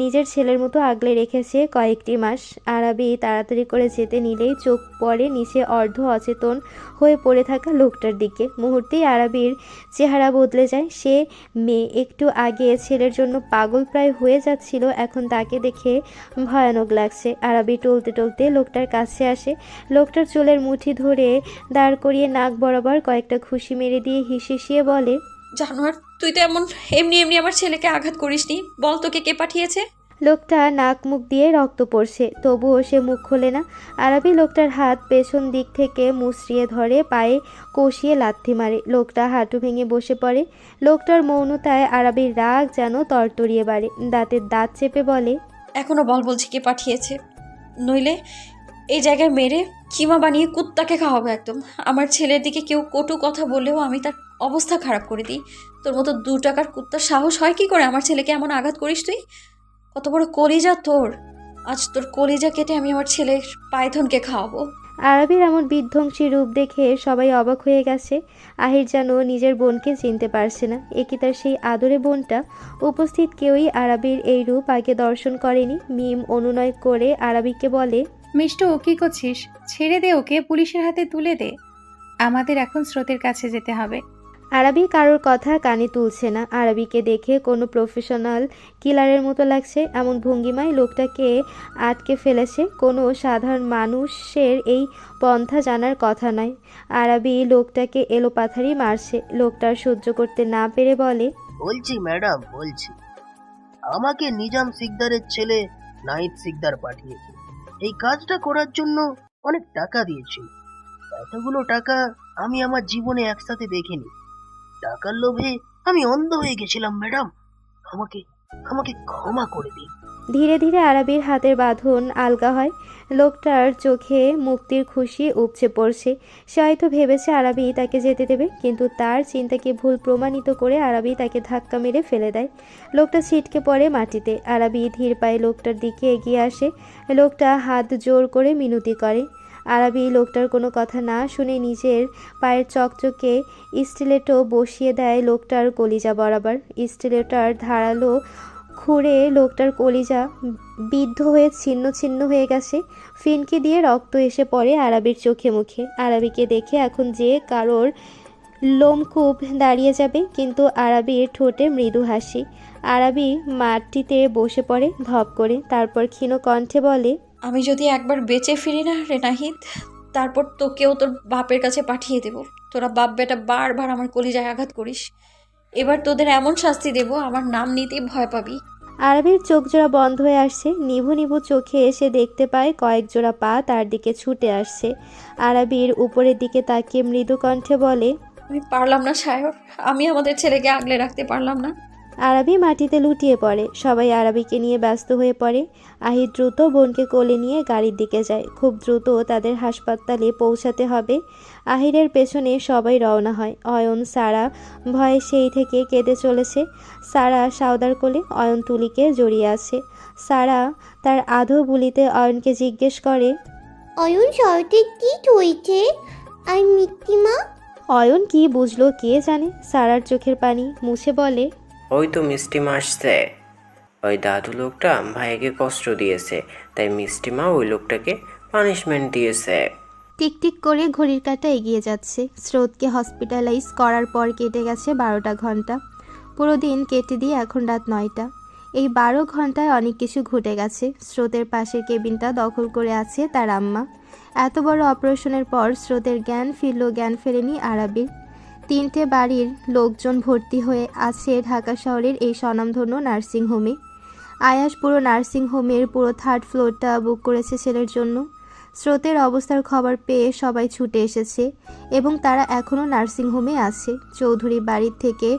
Speaker 1: নিজের ছেলের মতো আগলে রেখেছে কয়েকটি মাস। আরাবি তাড়াতাড়ি করে যেতে নিলেই চোখ পড়ে নিচে অর্ধ অচেতন হয়ে পড়ে থাকা লোকটার দিকে। মুহূর্তেই আরাবির চেহারা বদলে যায়। সে মেয়ে একটু আগে ছেলের জন্য পাগল প্রায় হয়ে যাচ্ছিল, এখন তাকে দেখে ভয়ানক লাগছে। আরাবি টলতে টলতে লোকটার কাছে আসে। লোকটার চুলের মুঠি ধরে দাঁড় করিয়ে নাক বরাবর কয়েকটা ঘুষি মেরে দিয়ে হিসিয়ে বলে,
Speaker 2: জানোয়ার, তুই তো এমনি আমার ছেলেকে আঘাত করিসনি। বল, তোকে কে পাঠিয়েছে?
Speaker 1: লোকটা নাক মুখ দিয়ে রক্ত পড়ছে, তবুও সে মুখ খোলে না। আরাবি লোকটার হাত পেছন দিক থেকে মুচড়িয়ে ধরে, পায়ে কষিয়ে লাথি মারে। লোকটা হাঁটু ভেঙে বসে পড়ে। লোকটার মৌনতায় আরাবির রাগ যেন তরতরিয়ে বাড়ে। দাঁতের দাঁত চেপে বলে,
Speaker 2: এখনো বলছি কে পাঠিয়েছে, নইলে এই জায়গায় মেরে কিমা বানিয়ে কুত্তাকে খাওয়াবো একদম। আমার ছেলের দিকে কেউ কটু কথা বললেও আমি তার অবস্থা খারাপ করে দিই। তোর মতো 2 টাকার কুত্তার সাহস হয় কি করে আমার ছেলেকে এমন আঘাত করিস তুই? কত বড় কলিজা তোর! আজ তোর কলিজা কেটে আমি আমার ছেলের পাইথনকে খাওয়াবো।
Speaker 1: আরাবির এমন বিধ্বংসী রূপ দেখে সবাই অবাক হয়ে গেছে। আহির যেন নিজের বোনকে চিনতে পারছে না। একি তার সেই আদরে বোনটা? উপস্থিত কেউই আরাবির এই রূপ আগে দর্শন করেনি। মিম অনুনয় করে আরাবিকে বলে,
Speaker 17: মিষ্টু, ও কী করছিস? ছেড়ে দে ওকে, পুলিশের হাতে তুলে দে। আমাদের এখন স্রোতের কাছে যেতে হবে।
Speaker 1: আরাবি কারোর কথা কানে তুলছে না। আরাবিকে দেখে কোনো প্রফেশনাল কিলারের মতো লাগছে। এমন ভঙ্গিমায় লোকটাকে আটকে ফেলেছে। কোনো সাধারণ মানুষের এই পন্থা জানার কথা নয়। আরাবি লোকটাকে এলোপাথারি মারছে। লোকটার সহ্য করতে না পেরে বলে,
Speaker 13: বলছি ম্যাডাম, বলছি আমাকে নিজাম সিকদারের ছেলে নাহিদ সিকদার পাঠিয়েছে এই কাজটা করার জন্য। অনেক টাকা দিয়েছিল। এতগুলো টাকা আমি আমার জীবনে একসাথে দেখিনি। টাকার লোভে আমি অন্ধ হয়ে গেছিলাম ম্যাডাম, আমাকে আমাকে ক্ষমা করে দিন।
Speaker 1: ধীরে ধীরে আরাবির হাতের বাঁধন আলগা হয়। লোকটার চোখে মুক্তির খুশি উপচে পড়ছে। সে হয়তো ভেবেছে আরাবি তাকে যেতে দেবে, কিন্তু তার চিন্তাকে ভুল প্রমাণিত করে আরাবি তাকে ধাক্কা মেরে ফেলে দেয়। লোকটা ছিটকে পড়ে মাটিতে। আরাবি ধীর পায়ে লোকটার দিকে এগিয়ে আসে। লোকটা হাত জোর করে মিনতি করে। আরাবি লোকটার কোনো কথা না শুনে নিজের পায়ের চকচকে স্টিলেটো বসিয়ে দেয় লোকটার কলিজা বরাবর। স্টিলেটার ধারালো খুঁড়ে লোকটার কলিজা বিদ্ধ হয়ে ছিন্ন ছিন্ন হয়ে গেছে। ফিনকি দিয়ে রক্ত এসে পড়ে আরাবির চোখে মুখে। আরাবিকে দেখে এখন যে কারোর লোমকূপ দাঁড়িয়ে যাবে, কিন্তু আরাবির ঠোঁটে মৃদু হাসি। আরাবি মাটিতে বসে পড়ে ধপ করে, তারপর ক্ষীণ কণ্ঠে বলে,
Speaker 2: আমি যদি একবার বেঁচে ফিরি না রে নাহিদ, তারপর তোকেও তোর বাপের কাছে পাঠিয়ে দেব। তোরা বাপ বেটা বারবার আমার কলিজায় আঘাত করিস। এবার তোদের এমন শাস্তি দেব, আমার নাম নিতেই ভয় পাবি।
Speaker 1: আরাবির চোখ জোড়া বন্ধ হয়ে আসছে। নিভু নিভু চোখে এসে দেখতে পায় কয়েক জোড়া পা তার দিকে ছুটে আসছে। আরাবির উপরের দিকে তাকিয়ে মৃদু কণ্ঠে বলে,
Speaker 2: আমি পারলাম না সায়র, আমি আমাদের ছেলেকে আগলে রাখতে পারলাম না।
Speaker 1: আরাবি মাটিতে লুটিয়ে পড়ে। সবাই আরাবিকে নিয়ে ব্যস্ত হয়ে পড়ে। আহির দ্রুত বোনকে কোলে নিয়ে গাড়ির দিকে যায়। খুব দ্রুত তাদের হাসপাতালে পৌঁছাতে হবে। আহিরের পেছনে সবাই রওনা হয়। অয়ন সারা ভয়ে সেই থেকে কেঁদে চলেছে। সারা সাউদার কোলে অয়ন তুলিকে জড়িয়ে আছে। সারা তার আধো বুলিতে অয়নকে জিজ্ঞেস করে,
Speaker 17: অয়ন শরতে কি হয়েছে? আর মিষ্টিমা?
Speaker 1: অয়ন কি বুঝলো কে জানে। সারার চোখের পানি মুছে বলে,
Speaker 18: ওই তো মিষ্টিমা আসছে। ওই দাদু লোকটা ভাইকে কষ্ট দিয়েছে, তাই মিষ্টিমা ওই লোকটাকে পানিশমেন্ট দিয়েছে।
Speaker 1: টিকটিক করে ঘড়ির কাঁটা এগিয়ে যাচ্ছে। স্রোতকে হসপিটালাইজ করার পর কেটে গেছে 12টা ঘন্টা। পুরো দিন কেটে দিয়ে এখন রাত 9টা। এই 12 ঘন্টায় অনেক কিছু ঘটে গেছে। স্রোতের পাশের কেবিনটা দখল করে আছে তার আম্মা। এত বড় অপারেশনের পর স্রোতের জ্ঞান ফিরল, জ্ঞান ফেরেনি আরাবির। 3টে বাড়ির লোকজন ভর্তি হয়ে আছে ঢাকা শহরের এই স্বনামধন্য নার্সিংহোমে। আয়াস পুরো নার্সিংহোমের পুরো 3rd ফ্লোরটা বুক করেছে ছেলের জন্য। স্রোতের অবস্থার খবর পেয়ে সবাই ছুটে এসেছে এবং তারা এখনও নার্সিংহোমে আছে। চৌধুরী বাড়ির থেকে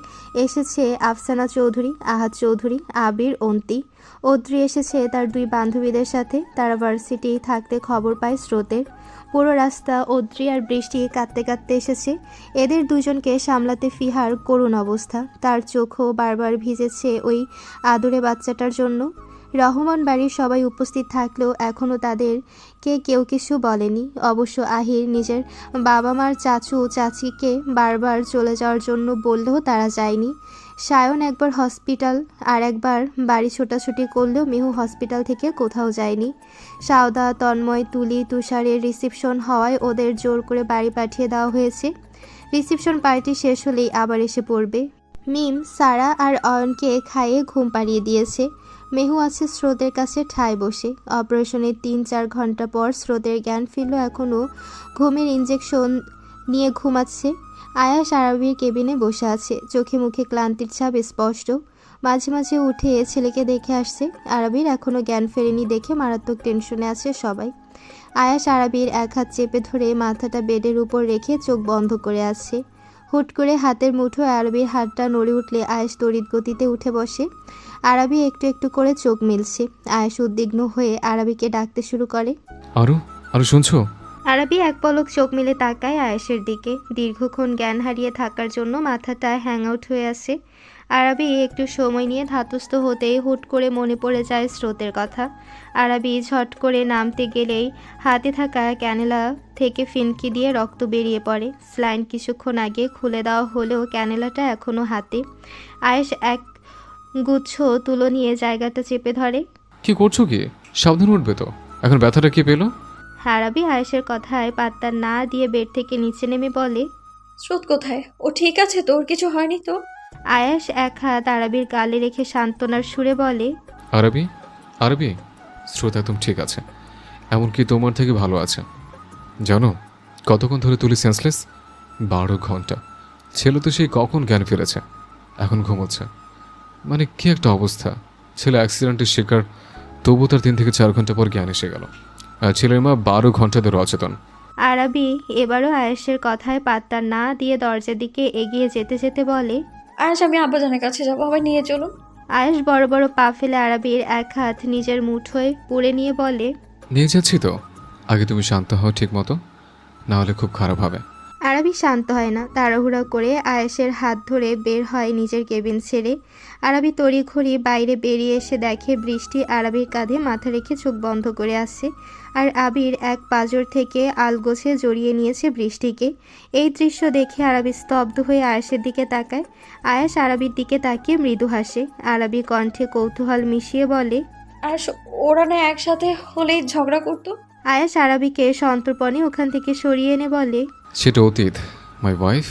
Speaker 1: এসেছে আফসানা চৌধুরী, আহাদ চৌধুরী, আবির, অন্তি। অদ্রি এসেছে তার 2 বান্ধবীদের সাথে। তারা ভার্সিটি থাকতে খবর পায় স্রোতের। পুরো রাস্তা অদ্রি আর বৃষ্টি কাঁদতে কাঁদতে এসেছে। এদের দুজনকে সামলাতে ফিহার করুণ অবস্থা। তার চোখও বারবার ভিজেছে ওই আদুরে বাচ্চাটার জন্য। রহমান বাড়ির সবাই উপস্থিত থাকলেও এখনও তাদেরকে কেউ কিছু বলেনি। অবশ্য আহির নিজের বাবা মার চাচু চাচিকে বারবার চলে যাওয়ার জন্য বললেও তারা যায়নি। সায়ন একবার হসপিটাল আর একবার বাড়ি ছোটাছুটি করলেও মিহু হসপিটাল থেকে কোথাও যায়নি। সাউদা, তন্ময়, তুলি, তুষারের রিসেপশন হওয়ায় ওদের জোর করে বাড়ি পাঠিয়ে দেওয়া হয়েছে। রিসেপশন পার্টি শেষ হলেই আবার এসে পড়বে। মিম সারা আর অয়নকে খাইয়ে ঘুম পাড়িয়ে দিয়েছে। মেহু আছে স্রোতের কাছে ঠায় বসে। অপারেশনের 3-4 ঘন্টা পর স্রোতের জ্ঞান ফিরল, এখনও ঘুমের ইঞ্জেকশন নিয়ে ঘুমাচ্ছে। আয়াস আরাবির কেবিনে বসে আছে। চোখে মুখে ক্লান্তির ছাপ স্পষ্ট। মাঝে মাঝে উঠে ছেলেকে দেখে আসছে। আরাবির এখনও জ্ঞান ফেরেনি দেখে মারাত্মক টেনশনে আছে সবাই। আয়াস আরাবির এক হাত চেপে ধরে মাথাটা বেডের উপর রেখে চোখ বন্ধ করে আছে। হুট করে হাতের মুঠোয় আরাবির হাতটা নড়ে উঠলে আয়াস তড়িৎ গতিতে উঠে বসে। আরাবি একটু একটু করে চোখ মেলছে। আয়াস উদ্বিগ্ন হয়ে আরাবিকে ডাকতে শুরু করে,
Speaker 4: আরো শুনছো?
Speaker 1: আরাবি এক পলক চোখ মেলে তাকায় আয়াসের দিকে। দীর্ঘক্ষণ জ্ঞান হারিয়ে থাকার জন্য মাথাটা হ্যাং আউট হয়ে আছে। আরাবি একটু সময় নিয়ে ধাতস্থ হতেই হুট করে মনে পড়ে যায় স্রোতের কথা। আরাবি ঝট করে নামতে গেলেই হাতে থাকা ক্যানেলা থেকে ফিনকি দিয়ে রক্ত বেরিয়ে পড়ে। স্লাইন কিছুক্ষণ আগে খুলে দেওয়া হলেও ক্যানেলাটা এখনও হাতে। আয়াস এক গুচ্ছ তুলো নিয়ে জায়গাটা চেপে ধরে।
Speaker 4: কি করছো কি? সাবধান উঠবে তো। এখন ব্যথাটা কি পেলো?
Speaker 1: আরাবি আয়েশের কথায় পাত্তা না দিয়ে বেড থেকে নিচে নেমে বলে,
Speaker 2: স্রোত কোথায়? ও ঠিক আছে তো? ওর কিছু হয়নি তো?
Speaker 1: আয়াস এক হাত আরবির গালে রেখে সান্ত্বনার সুরে বলে,
Speaker 4: আরবি আরবি স্রোত একদম ঠিক আছে, এমনকি তোমার থেকে ভালো আছে। জানো কতক্ষণ ধরে তুলি সেন্সলেস? 12 ঘন্টা। ছেলে তো সেই কখন জ্ঞান ফিরেছে, এখন ঘুমোচ্ছে। মানে কি একটা অবস্থা! ছেলে অ্যাক্সিডেন্টের শিকার, তবু তার 3 থেকে 4 ঘন্টা পর জ্ঞান এসে গেল। আর ছেলের মা 12 ঘন্টা ধরে অচেতন।
Speaker 1: আরবি এবারও আয়াসের কথায় পাত্তা না দিয়ে দরজার দিকে এগিয়ে যেতে যেতে বলে,
Speaker 2: আয়াস, আমি আব্বাজানের কাছে যাবো, আবার নিয়ে চলুন।
Speaker 1: আয়াস বড় বড় পা ফেলে আরবির এক হাত নিজের মুঠোয় পুড়ে নিয়ে বলে,
Speaker 4: নিয়ে যাচ্ছি তো, আগে তুমি শান্ত হও ঠিক মতো, না হলে খুব খারাপ হবে।
Speaker 1: আরবি শান্ত হয় না, তাড়াহুড়া করে আয়েশের হাত ধরে বের হয় নিজের কেবিন ছেড়ে। আরবি তড়িঘড়ি বাইরে বেরিয়ে এসে দেখে বৃষ্টি আরবির কাঁধে মাথা রেখে চোখ বন্ধ করে আসছে, আর আবির এক পাঁজর থেকে আলগোছে জড়িয়ে নিয়েছে বৃষ্টিকে। এই দৃশ্য দেখে আরবি স্তব্ধ হয়ে আয়েশের দিকে তাকায়। আয়েশ আরবির দিকে তাকিয়ে মৃদু হাসে। আরবি কণ্ঠে কৌতূহল মিশিয়ে বলে,
Speaker 2: আয়াস, ওরা না একসাথে হলেই ঝগড়া করতো?
Speaker 1: আয়েশ আরবিকে সন্তর্পণে ওখান থেকে সরিয়ে এনে বলে,
Speaker 4: সেটা অতীত my wife,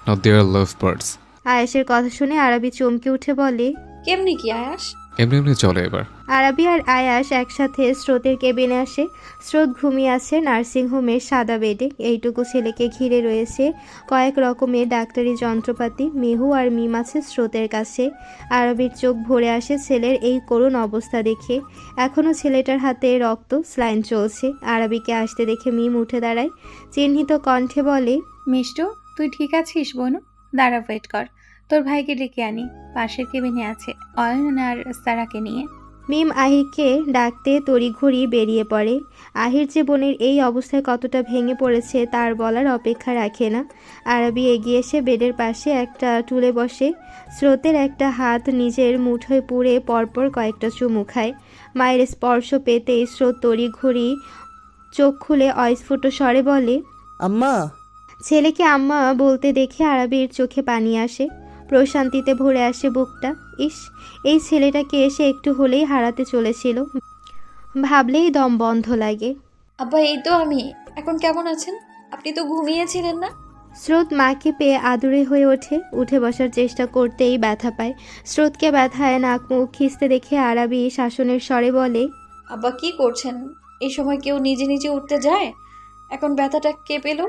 Speaker 4: not there love birds.
Speaker 1: আয়েশের কথা শুনে আরবি চমকে উঠে বলে,
Speaker 2: কেমনি কি আয়াস?
Speaker 4: এমনি এমনি চলে এবার।
Speaker 1: আরবি আর আয়াস একসাথে স্রোতের কেবিনে আসে। স্রোত ঘুমিয়ে আছে নার্সিংহোমের সাদা বেডে। এইটুকু ছেলেকে ঘিরে রয়েছে কয়েক রকমের ডাক্তারি যন্ত্রপাতি। মিহু আর মিম আছে স্রোতের কাছে। আরবির চোখ ভরে আসে ছেলের এই করুণ অবস্থা দেখে। এখনও ছেলেটার হাতে রক্ত, স্লাইন চলছে। আরবিকে আসতে দেখে মিম উঠে দাঁড়ায়, চিহ্নিত কণ্ঠে বলে,
Speaker 19: মিষ্টু, তুই ঠিক আছিস বোন? দাঁড়া, ওয়েট কর, তোর ভাইকে ডেকে আনি, পাশের কেবিনে আছে অয়ন আর সারাকে নিয়ে।
Speaker 1: মিম আহিরকে ডাকতে তড়িঘড়ি বেরিয়ে পড়ে। আহির যে বোনের এই অবস্থায় কতটা ভেঙে পড়েছে তার বলার অপেক্ষা রাখে না। আরবি এগিয়ে এসে বেডের পাশে একটা টুলে বসে। স্রোতের একটা হাত নিজের মুঠোয় পুড়ে পরপর কয়েকটা চুমু খায়। মায়ের স্পর্শ পেতেই স্রোত তড়িঘড়ি চোখ খুলে অস্ফুট স্বরে বলে,
Speaker 16: আম্মা।
Speaker 1: ছেলেকে আম্মা বলতে দেখে আরবির চোখে পানি আসে, প্রশান্তিতে ভরে আসে বুকটা। ইস, এই ছেলেটাকে এসে একটু হলেই হারাতে চলেছিল, ভাবলেই দম বন্ধ লাগে।
Speaker 2: আব্বা, এই তো আমি। এখন কেমন আছেন? আপনি তো ঘুমিয়েছিলেন না?
Speaker 1: স্রোত মাকে পেয়ে আদুরে হয়ে ওঠে। উঠে বসার চেষ্টা করতেই ব্যথা পায়। স্রোতকে ব্যথায় নাক মুখ খিস্তে দেখে আরবি শাসনের স্বরে বলে,
Speaker 2: আব্বা কি করছেন? এই সময় কেউ নিজে নিজে উঠতে যায়? এখন ব্যথাটা কে পেল?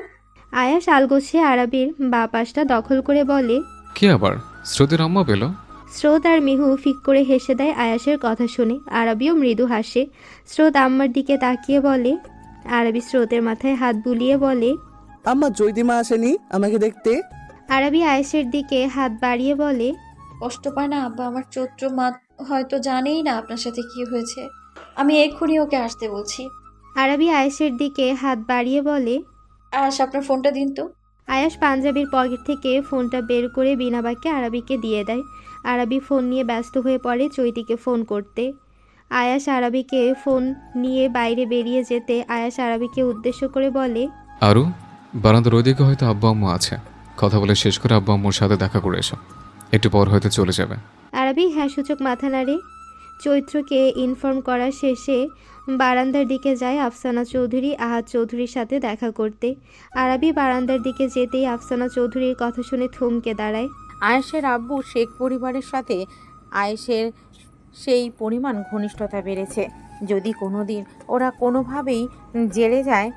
Speaker 1: আয়াস আলগোছে আরবির বা পাশটা দখল করে বলে,
Speaker 4: কি আবার স্রোতের আম্মা পেল?
Speaker 1: স্রোত আর মিহু ফিক করে হেসে দেয় আয়াসের কথা শুনে। আরবিও মৃদু হাসে। স্রোত আম্মার দিকে তাকিয়ে বলে, আরবি স্রোতের মাথায় হাত বুলিয়ে বলে,
Speaker 16: আম্মা চৈতিমা আসেনি আমাকে দেখতে?
Speaker 1: আরবি আয়েশের দিকে হাত বাড়িয়ে বলে,
Speaker 2: কষ্ট পায় না আব্বা? আমার চৈত্র মা হয়তো জানেই না আপনার সাথে কি হয়েছে। আমি এক্ষুনি ওকে আসতে বলছি।
Speaker 1: আরবি আয়েশের দিকে হাত বাড়িয়ে বলে,
Speaker 2: আয়াস, আপনার ফোনটা দিন তো।
Speaker 1: আয়াস পাঞ্জাবির পকেট থেকে ফোনটা বের করে বিনা বাক্যে আরবিকে দিয়ে দেয়। আরবি ফোন নিয়ে ব্যস্ত হয়ে পড়ে চৈতিকে ফোন করতে। আয়াস আরবিকে ফোন নিয়ে বাইরে বেরিয়ে যেতে আয়াস আরবিকে উদ্দেশ্য করে বলে,
Speaker 4: আরু, বারান্দার ওইদিকে হয়তো আব্বা আম্মা আছে, কথা বলে শেষ করে আব্বা আম্মুর সাথে দেখা করে এসো, একটু পর হয়তো চলে যাবে।
Speaker 1: আরবি হ্যাঁ সূচক মাথা নাড়ে। চৈত্রকে ইনফর্ম করা শেষে বারান্দার দিকে যায় আফসানা চৌধুরী আহাদ চৌধুরীর সাথে দেখা করতে। আরবি বারান্দার দিকে যেতেই আফসানা চৌধুরীর কথা শুনে থমকে দাঁড়ায়।
Speaker 20: আয়েশের আব্বু শেখ পরিবারের সাথে আয়েশের সেই পরিমাণ ঘনিষ্ঠতা বেড়েছে। যদি কোনোদিন ওরা কোনোভাবেই জেলে যায়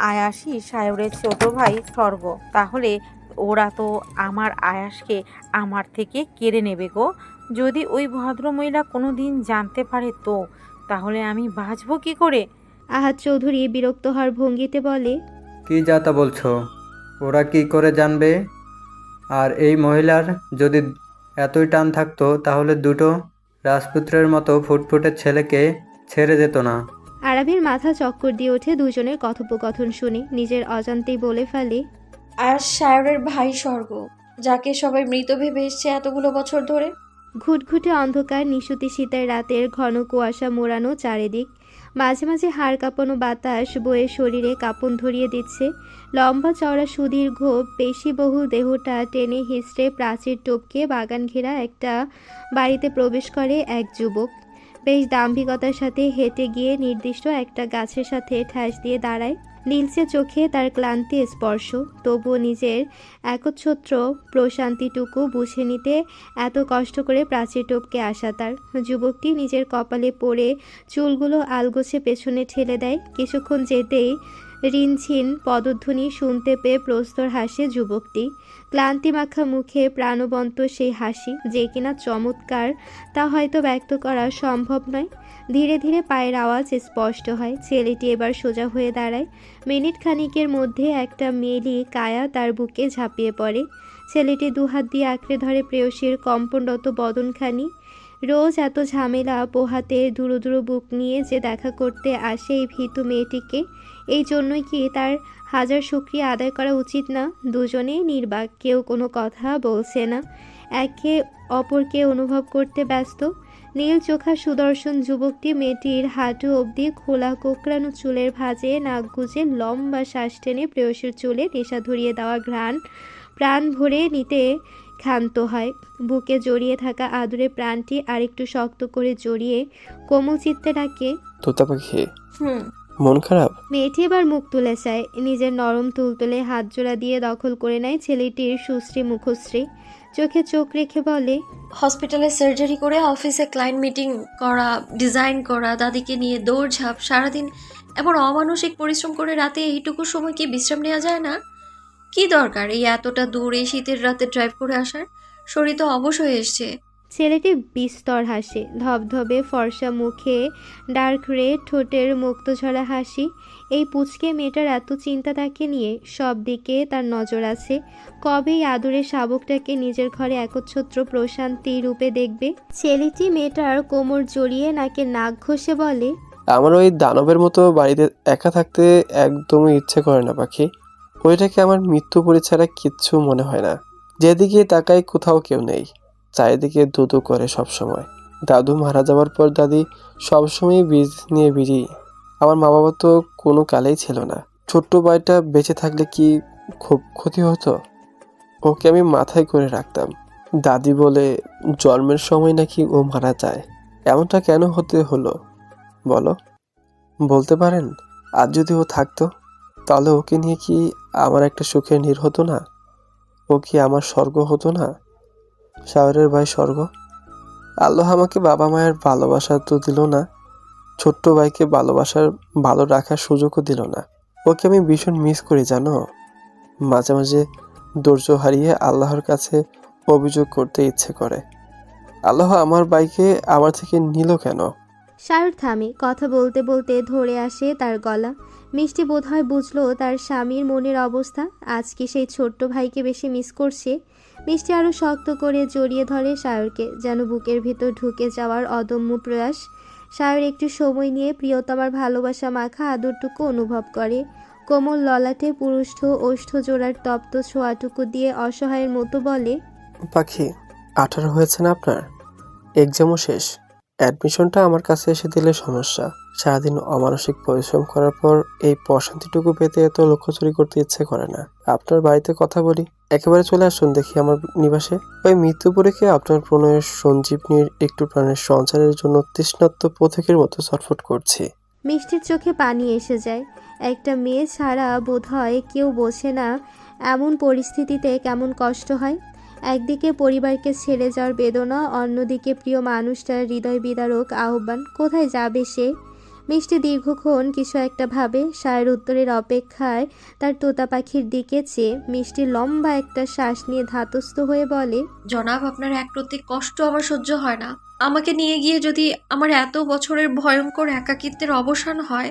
Speaker 20: আয়াসই সায়রের ছোট ভাই স্বর্গ, তাহলে ওরা তো আমার আয়াসকে আমার থেকে কেড়ে নেবে গো। যদি ওই ভদ্রমহিলা কোনো দিন জানতে পারে তো তাহলে আমি বাঁচবো কি করে?
Speaker 1: আহাদ চৌধুরী বিরক্ত হওয়ার ভঙ্গিতে বলে,
Speaker 21: কি যা তা বলছো? ওরা কি করে জানবে? আর এই মহিলার যদি এতই টান থাকতো তাহলে দুটো রাজপুত্রের মতো ফুটফুটে ছেলেকে ছেড়ে যেত না।
Speaker 1: আরবির মাথা চক্কর দিয়ে ওঠে দুজনের কথোপকথন শুনে। নিজের অজান্তেই বলে ফেলে,
Speaker 2: আয়াস সায়রের ভাই স্বর্গ, যাকে সবাই মৃত ভেবে এসছে এতগুলো বছর ধরে।
Speaker 1: ঘুটঘুটে অন্ধকার, নিশুতি শীতের রাতের ঘন কুয়াশা মোড়ানো চারিদিক। মাঝে মাঝে হাড় কাঁপানো বাতাস বয়ে শরীরে কাঁপন ধরিয়ে দিচ্ছে। লম্বা চওড়া সুদীর্ঘ পেশিবহুল দেহটা টেনে হিস্ট্রে প্রাচীর টপকে বাগান ঘেরা একটা বাড়িতে প্রবেশ করে এক যুবক। বেশ দাম্ভিকতার সাথে হেঁটে গিয়ে নির্দিষ্ট একটা গাছের সাথে ঠ্যাস দিয়ে দাঁড়ায়। নীলচে চোখে তার ক্লান্তি স্পর্শ, তবুও নিজের একচ্ছত্র প্রশান্তিটুকু বুঝে নিতে এত কষ্ট করে প্রাচীর টপকে আসা তার। যুবকটি নিজের কপালে পড়ে চুলগুলো আলগোছে পেছনে ঠেলে দেয়। কিছুক্ষণ যেতেই রিনঝিন পদধ্বনি শুনতে পেয়ে প্রস্তর হাসে যুবকটি। ক্লান্তিমাখা মুখে প্রাণবন্ত সেই হাসি, যে কিনা চমৎকার তা হয়তো ব্যক্ত করা সম্ভব নয়। ধীরে ধীরে পায়ের আওয়াজ স্পষ্ট হয়। ছেলেটি এবার সোজা হয়ে দাঁড়ায়। মিনিট খানিকের মধ্যে একটা মেলি কায়া তার বুকে ঝাঁপিয়ে পড়ে। ছেলেটি দুহাত দিয়ে আঁকড়ে ধরে প্রেয়সীর কম্পনরত বদনখানি। রোজ এত ঝামেলা পোহাতে দুরু দুরু বুক নিয়ে যে দেখা করতে আসে এই ভীতু মেয়েটিকে, এই জন্যই কি তার হাজার শুকরিয়া আদায় করা উচিত না? দুজনেই নির্বাক, কেউ কোনো কথা বলছে না, একে অপরকে অনুভব করতে ব্যস্ত। নীল চোখা সুদর্শন যুবকটি মেয়েটির হাঁটু অবধি খোলা কোকড়ানো চুলের ভাঁজে নাক গুজে লম্বা শ্বাস টেনে প্রেয়সীর চুলে নেশা ধরিয়ে দেওয়া ঘ্রাণ প্রাণ ভরে নিতে ক্ষান্ত হয়। বুকে জড়িয়ে থাকা আদুরে প্রাণটি আরেকটু শক্ত করে জড়িয়ে কোমল চিত্তে ডাকে,
Speaker 3: তোতা পাখি, মন খারাপ?
Speaker 1: মেয়েটি এবার মুখ তুলে চায়। নিজের নরম তুলতুলে হাত জোড়া দিয়ে দখল করে নেয় ছেলেটির সুশ্রী মুখশ্রী। চোখে চোখ রেখে বলে,
Speaker 2: হসপিটালে সার্জারি করে অফিসে ক্লায়েন্ট মিটিং করা, ডিজাইন করা, দাদিকে নিয়ে দৌড়ঝাঁপ, সারাদিন এমন অমানসিক পরিশ্রম করে রাতে এইটুকু সময় কি বিশ্রাম নেওয়া যায় না? কি দরকার এই এতটা দূর এই শীতের রাতে ড্রাইভ করে আসার? শরীর তো অবশ হয়ে এসছে।
Speaker 1: ছেলেটি বিস্তর হাসে, ধবধবে ফর্সা মুখে ডার্ক রেড, ঠোঁটের মুক্তঝরা হাসি। এই পুচকে মেয়েটার এত চিন্তা তাকে নিয়ে, সব দিকে তার নজর আছে। কবেই আদরের শাবকটাকে নিজের ঘরে একচ্ছত্র প্রশান্তি রূপে দেখবে। ছেলেটি মেয়েটার কোমর জড়িয়ে নাকে নাক ঘষে বলে,
Speaker 3: আমার ওই দানবের মতো বাড়িতে একা থাকতে একদমই ইচ্ছে করে না পাখি। ওইটাকে আমার মৃত্যু পরিছাড়া কিচ্ছু মনে হয় না। যেদিকে তাকাই কোথাও কেউ নেই, চারিদিকে দুদু করে সবসময়। দাদু মারা যাওয়ার পর দাদি সবসময় বীজ নিয়ে বিড়ি। আমার মা বাবা তো কোনো কালেই ছিল না। ছোট্ট ভাইটা বেঁচে থাকলে কি খুব ক্ষতি হতো? ওকে আমি মাথায় করে রাখতাম। দাদি বলে জন্মের সময় নাকি ও মারা যায়। এমনটা কেন হতে হলো বলো? বলতে পারেন? আর যদি ও থাকতো তাহলে ওকে নিয়ে কি আমার একটা সুখের নীড় হতো না? ও কি আমার স্বর্গ হতো না? শাওরের ভাই স্বর্গ। আল্লাহ আমাকে বাবা মায়ের ভালোবাসা তো দিল না, ছোট্ট ভাইকে ভালো রাখার সুযোগও দিল না। ওকে আমি ভীষণ মিস করি জানো। মাঝে মাঝে ধৈর্য হারিয়ে আল্লাহর কাছে অভিযোগ করতে ইচ্ছে করে, আল্লাহ আমার ভাইকে আমার থেকে নিল কেন?
Speaker 1: শায়র থামে। কথা বলতে বলতে ধরে আসে তার গলা। মিষ্টি বোধহয় বুঝলো তার স্বামীর মনের অবস্থা। আজ কি সেই ছোট্ট ভাইকে বেশি মিস করছে? মিষ্টি আরও শক্ত করে জড়িয়ে ধরে শায়রকে, যেন বুকের ভেতর ঢুকে যাওয়ার অদম্য প্রয়াস। শায়র একটু সময় নিয়ে প্রিয়তমার ভালোবাসা মাখা আদরটুকু অনুভব করে। কোমল ললাটে পুরুষ্ঠ ওষ্ঠ জোড়ার তপ্ত ছোঁয়াটুকু দিয়ে অসহায়ের মতো বলে,
Speaker 3: পাখি 18 হয়েছে না আপনার? এক্সামও শেষ। অ্যাডমিশনটা আমার কাছে এসে দিলে সমস্যা। সারাদিন অমানসিক পরিশ্রম করার পর এই প্রশান্তিটুকু পেতে এত লক্ষ্যচুরি করতে ইচ্ছে করে না। আপনার বাড়িতে কথা বলি, একেবারে চলে আসুন দেখি আমার নিবাসে। ওই মৃত্যুপুরীকে আপনার প্রণয়ের সঞ্জীবনীর একটু প্রাণের সঞ্চারের জন্য তৃষ্ণাত্ম পথিকের মতো ছটফট করছি।
Speaker 1: মিষ্টির চোখে পানি এসে যায়। একটা মেয়ে ছাড়া বোধহয় কেউ বোঝে না এমন পরিস্থিতিতে কেমন কষ্ট হয়। একদিকে পরিবারকে ছেড়ে যাওয়ার বেদনা, অন্যদিকে প্রিয় মানুষটার হৃদয় বিদারক আহ্বান। কোথায় যাবে সে? মিষ্টি দীর্ঘক্ষণ কিছু একটা ভাবে। শায়ের উত্তরের অপেক্ষায় তার তোতা পাখির দিকে চেয়ে মিষ্টি লম্বা একটা শ্বাস নিয়ে ধাতস্থ হয়ে বলে,
Speaker 2: জনাব, আপনার এক প্রতি কষ্ট আমার সহ্য হয় না। আমাকে নিয়ে গিয়ে যদি আমার এত বছরের ভয়ঙ্কর একাকিত্বের অবসান হয়,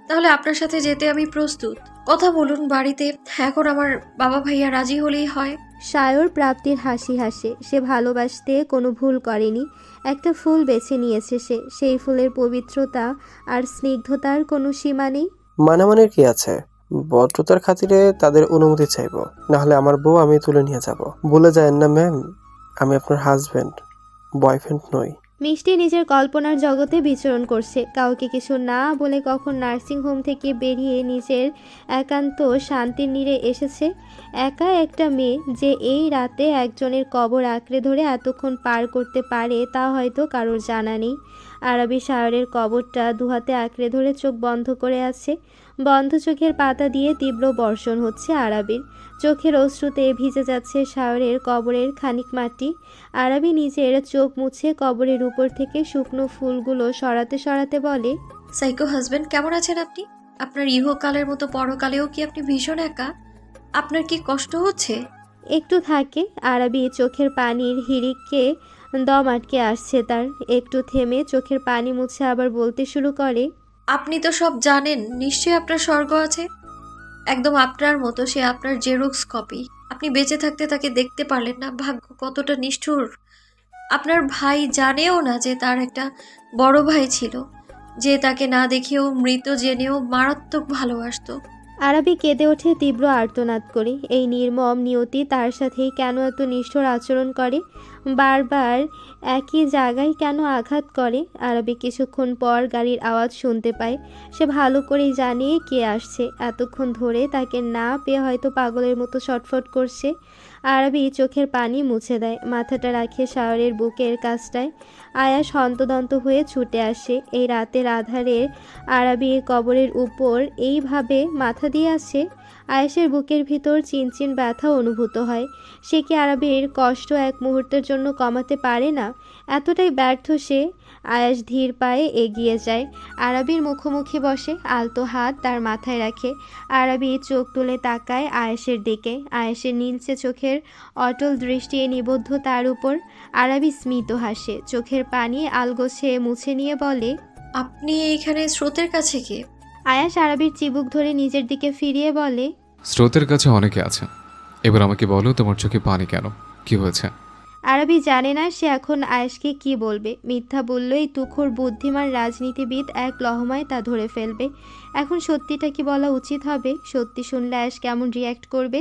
Speaker 2: তাহলে আপনার সাথে যেতে আমি প্রস্তুত। কথা বলুন বাড়িতে, এখন আমার বাবা ভাইয়া রাজি হলেই হয়।
Speaker 1: শায়র প্রাপ্তির হাসি হাসে। সে ভালোবাসতে কোনো ভুল করেনি। একটা ফুল বেছে নিয়েছে সে। সেই ফুলের পবিত্রতা আর স্নিগ্ধতার কোনো সীমা নেই।
Speaker 3: মানামানের কি আছে? ভদ্রতার খাতিরে তাদের অনুমতি চাইবো, নাহলে আমার বউ আমি তুলে নিয়ে যাব। ভুলে যায় না ম্যাম, আমি আপনার হাজব্যান্ড, বয়ফ্রেন্ড নই।
Speaker 1: মিষ্টি নিজের কল্পনার জগতে বিচরণ করছে। কাউকে কিছু না বলে কখন নার্সিংহোম থেকে বেরিয়ে নিজের একান্ত শান্তির নীড়ে এসেছে। একা একটা মেয়ে যে এই রাতে একজনের কবর আঁকড়ে ধরে এতক্ষণ পার করতে পারে তা হয়তো কারোর জানা নেই। আরবি শাওরের কবরটা দুহাতে আঁকড়ে ধরে চোখ বন্ধ করে আছে। বন্ধ চোখের পাতা দিয়ে তীব্র বর্ষণ হচ্ছে আরবির। চোখের অশ্রুতে ভিজে যাচ্ছে শাওরের কবরের খানিক মাটি। আরবি নিজের চোখ মুছে কবরের উপর থেকে শুকনো ফুলগুলো সরাতে সরাতে বলে,
Speaker 2: সাইকো হাজবেন্ড, কেমন আছেন আপনি? আপনার ইহকালের মতো পরকালেও কি আপনি ভীষণ একা? আপনার কি কষ্ট হচ্ছে?
Speaker 1: একটু থাকে। আরবি চোখের পানির হিড়িককে দম আটকে আসছে তার। একটু থেমে চোখের পানি মুছে আবার বলতে শুরু করে,
Speaker 2: আপনি তো সব জানেন, নিশ্চয়ই আপনার স্বর্গ আছে। একদম আপনার মতো, সে আপনার জেরক্স কপি। আপনি বেঁচে থাকতে তাকে দেখতে পারলেন না, ভাগ্য কতটা নিষ্ঠুর। আপনার ভাই জানেও না যে তার একটা বড় ভাই ছিল, যে তাকে না দেখেও মৃত জেনেও মারাত্মক ভালোবাসতো।
Speaker 1: আরবি কেঁদে ওঠে তীব্র আর্তনাদ করে। এই নির্মম নিয়তি তার সাথেই কেন এত নিষ্ঠুর আচরণ করে? বারবার একই জায়গায় কেন আঘাত করে? আরবি কিছুক্ষণ পর গাড়ির আওয়াজ শুনতে পায়। সে ভালো করেই জানে কে আসছে। এতক্ষণ ধরে তাকে না পেয়ে হয়তো পাগলের মতো ছটফট করছে। আরবি চোখের পানি মুছে দেয়, মাথাটা রাখে শাওরের বুকের কাছটায়। আয়াস হন্তদন্ত হয়ে ছুটে আসে। এই রাতের আধারে আরবির কবরের উপর এইভাবে মাথা দিয়ে আসে। আয়াসের বুকের ভিতর চিনচিন ব্যথা অনুভূত হয়। সে কি আরবির কষ্ট এক মুহূর্তের জন্য কমাতে পারে না? এতটাই ব্যর্থ সে। আয়াস ধীর পায়ে এগিয়ে যায়, আরবির মুখোমুখি বসে, আলতো হাত তার মাথায় রাখে। আরবি চোখ তুলে তাকায় আয়াসের দিকে। আয়াসের নীলচে চোখের অটল দৃষ্টি নিবদ্ধ তার উপর। আরবি স্মিত হাসে, চোখের পানি আলগোছে মুছে নিয়ে বলে,
Speaker 2: আপনি এইখানে স্রোতের কাছে কে?
Speaker 1: আয়াস আরবির চিবুক ধরে নিজের দিকে ফিরিয়ে বলে,
Speaker 4: স্রোতের কাছে অনেকে আছে। এবার আমাকে বলো, তোমার চোখে পানি কেন? কি হয়েছে?
Speaker 1: আরবি জানে না সে এখন আয়েশকে কি বলবে। মিথ্যা বললেই তুখোর বুদ্ধিমান রাজনীতিবিদ এক লহমায় তা ধরে ফেলবে। এখন সত্যিটা কি বলা উচিত হবে? সত্যি শুনলে আয়েশ কেমন রিয়্যাক্ট করবে?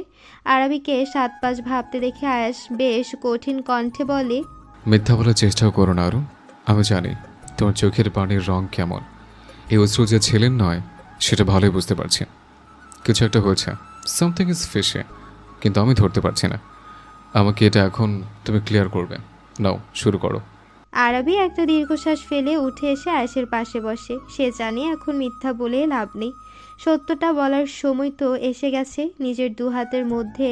Speaker 1: আরবিকে 7-5 ভাবতে দেখে আয়েশ বেশ কঠিন কণ্ঠে বলে,
Speaker 4: মিথ্যা বলার চেষ্টাও করো না আরু। আমি জানি তোমার চোখের পানির রং কেমন। এই অশ্রু যে ছেলের নয় সেটা ভালোই বুঝতে পারছি। কিছু একটা হয়েছে, সামথিং ইজ ফিশে, কিন্তু আমি ধরতে পারছি না। আমাকে এটা এখন তুমি ক্লিয়ার করবে। নাও, শুরু করো।
Speaker 1: আরবি একটা দীর্ঘশ্বাস ফেলে উঠে এসে আয়েশের পাশে বসে। সে জানে এখন মিথ্যা বলে লাভ নেই, সত্যটা বলার সময় তো এসে গেছে। নিজের দু হাতের মধ্যে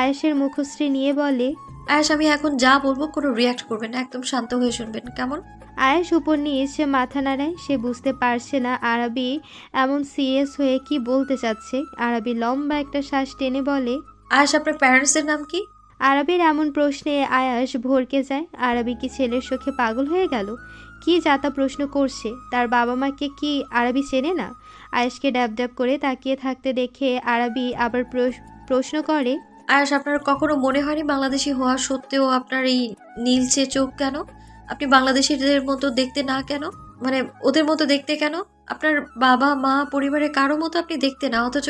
Speaker 1: আয়েশের মুখশ্রী নিয়ে বলে,
Speaker 2: আয়াস, আমি এখন যা বলবো কোনো রিয়াক্ট করবেন না, একদম শান্ত হয়ে শুনবেন, কেমন?
Speaker 1: আয়েশ উপর নিয়ে সে মাথা নাড়ায়। সে বুঝতে পারছে না আরবি এমন সিরিয়াস হয়ে কি বলতে চাচ্ছে। আরবি লম্বা একটা শ্বাস টেনে বলে,
Speaker 2: আয়াস, আপনার প্যারেন্টসের নাম কি?
Speaker 1: আরবির এমন প্রশ্নে আয়াস ভরকে যায়। আরবি কি ছেলের চোখে পাগল হয়ে গেল? কি যাতা প্রশ্ন করছে! তার বাবা মাকে কি আরবি চেনে না? আয়াসকে ড্যাব ড্যাব করে তাকিয়ে থাকতে দেখে আরবি আবার প্রশ্ন করে,
Speaker 2: আয়াস, আপনার কখনো মনে হয়নি বাংলাদেশি হওয়া সত্ত্বেও আপনার এই নীলচে চোখ কেন? আপনি বাংলাদেশিদের মতো দেখতে না কেন? মানে ওদের মতো দেখতে কেন? আপনার বাবা মা পরিবারের কারো মতো আপনি দেখতে না, অথচ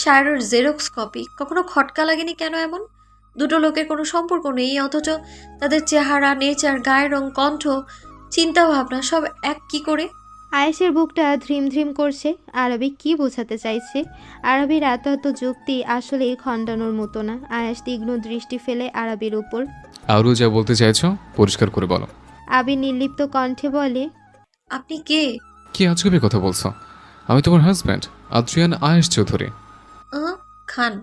Speaker 2: শায়রের জেরক্স কপি। কখনো খটকা লাগেনি কেন এমন? দুটো লোকের কোনো সম্পর্ক নেই, অথচ তাদের চেহারা, নেচার, গায়ের রং, কণ্ঠ, চিন্তা ভাবনা সব এক কি করে?
Speaker 1: আয়েশের বুকটা ধ্রিম ধ্রিম করছে। আরবি কি বোঝাতে চাইছে? আরবির এত এত যুক্তি আসলে খণ্ডানোর মতো না। আয়েশ তীক্ষ্ণ দৃষ্টি ফেলে আরবির উপর।
Speaker 4: আরও যা বলতে চাইছো পরিষ্কার করে বলো।
Speaker 1: আবির নির্লিপ্ত কণ্ঠে বলে,
Speaker 2: আপনি কে?
Speaker 4: কি আজকে কথা বলছো? আমি তোমার হাজব্যান্ড, আদ্রিয়ান আয়েশ চৌধুরী।
Speaker 2: খান।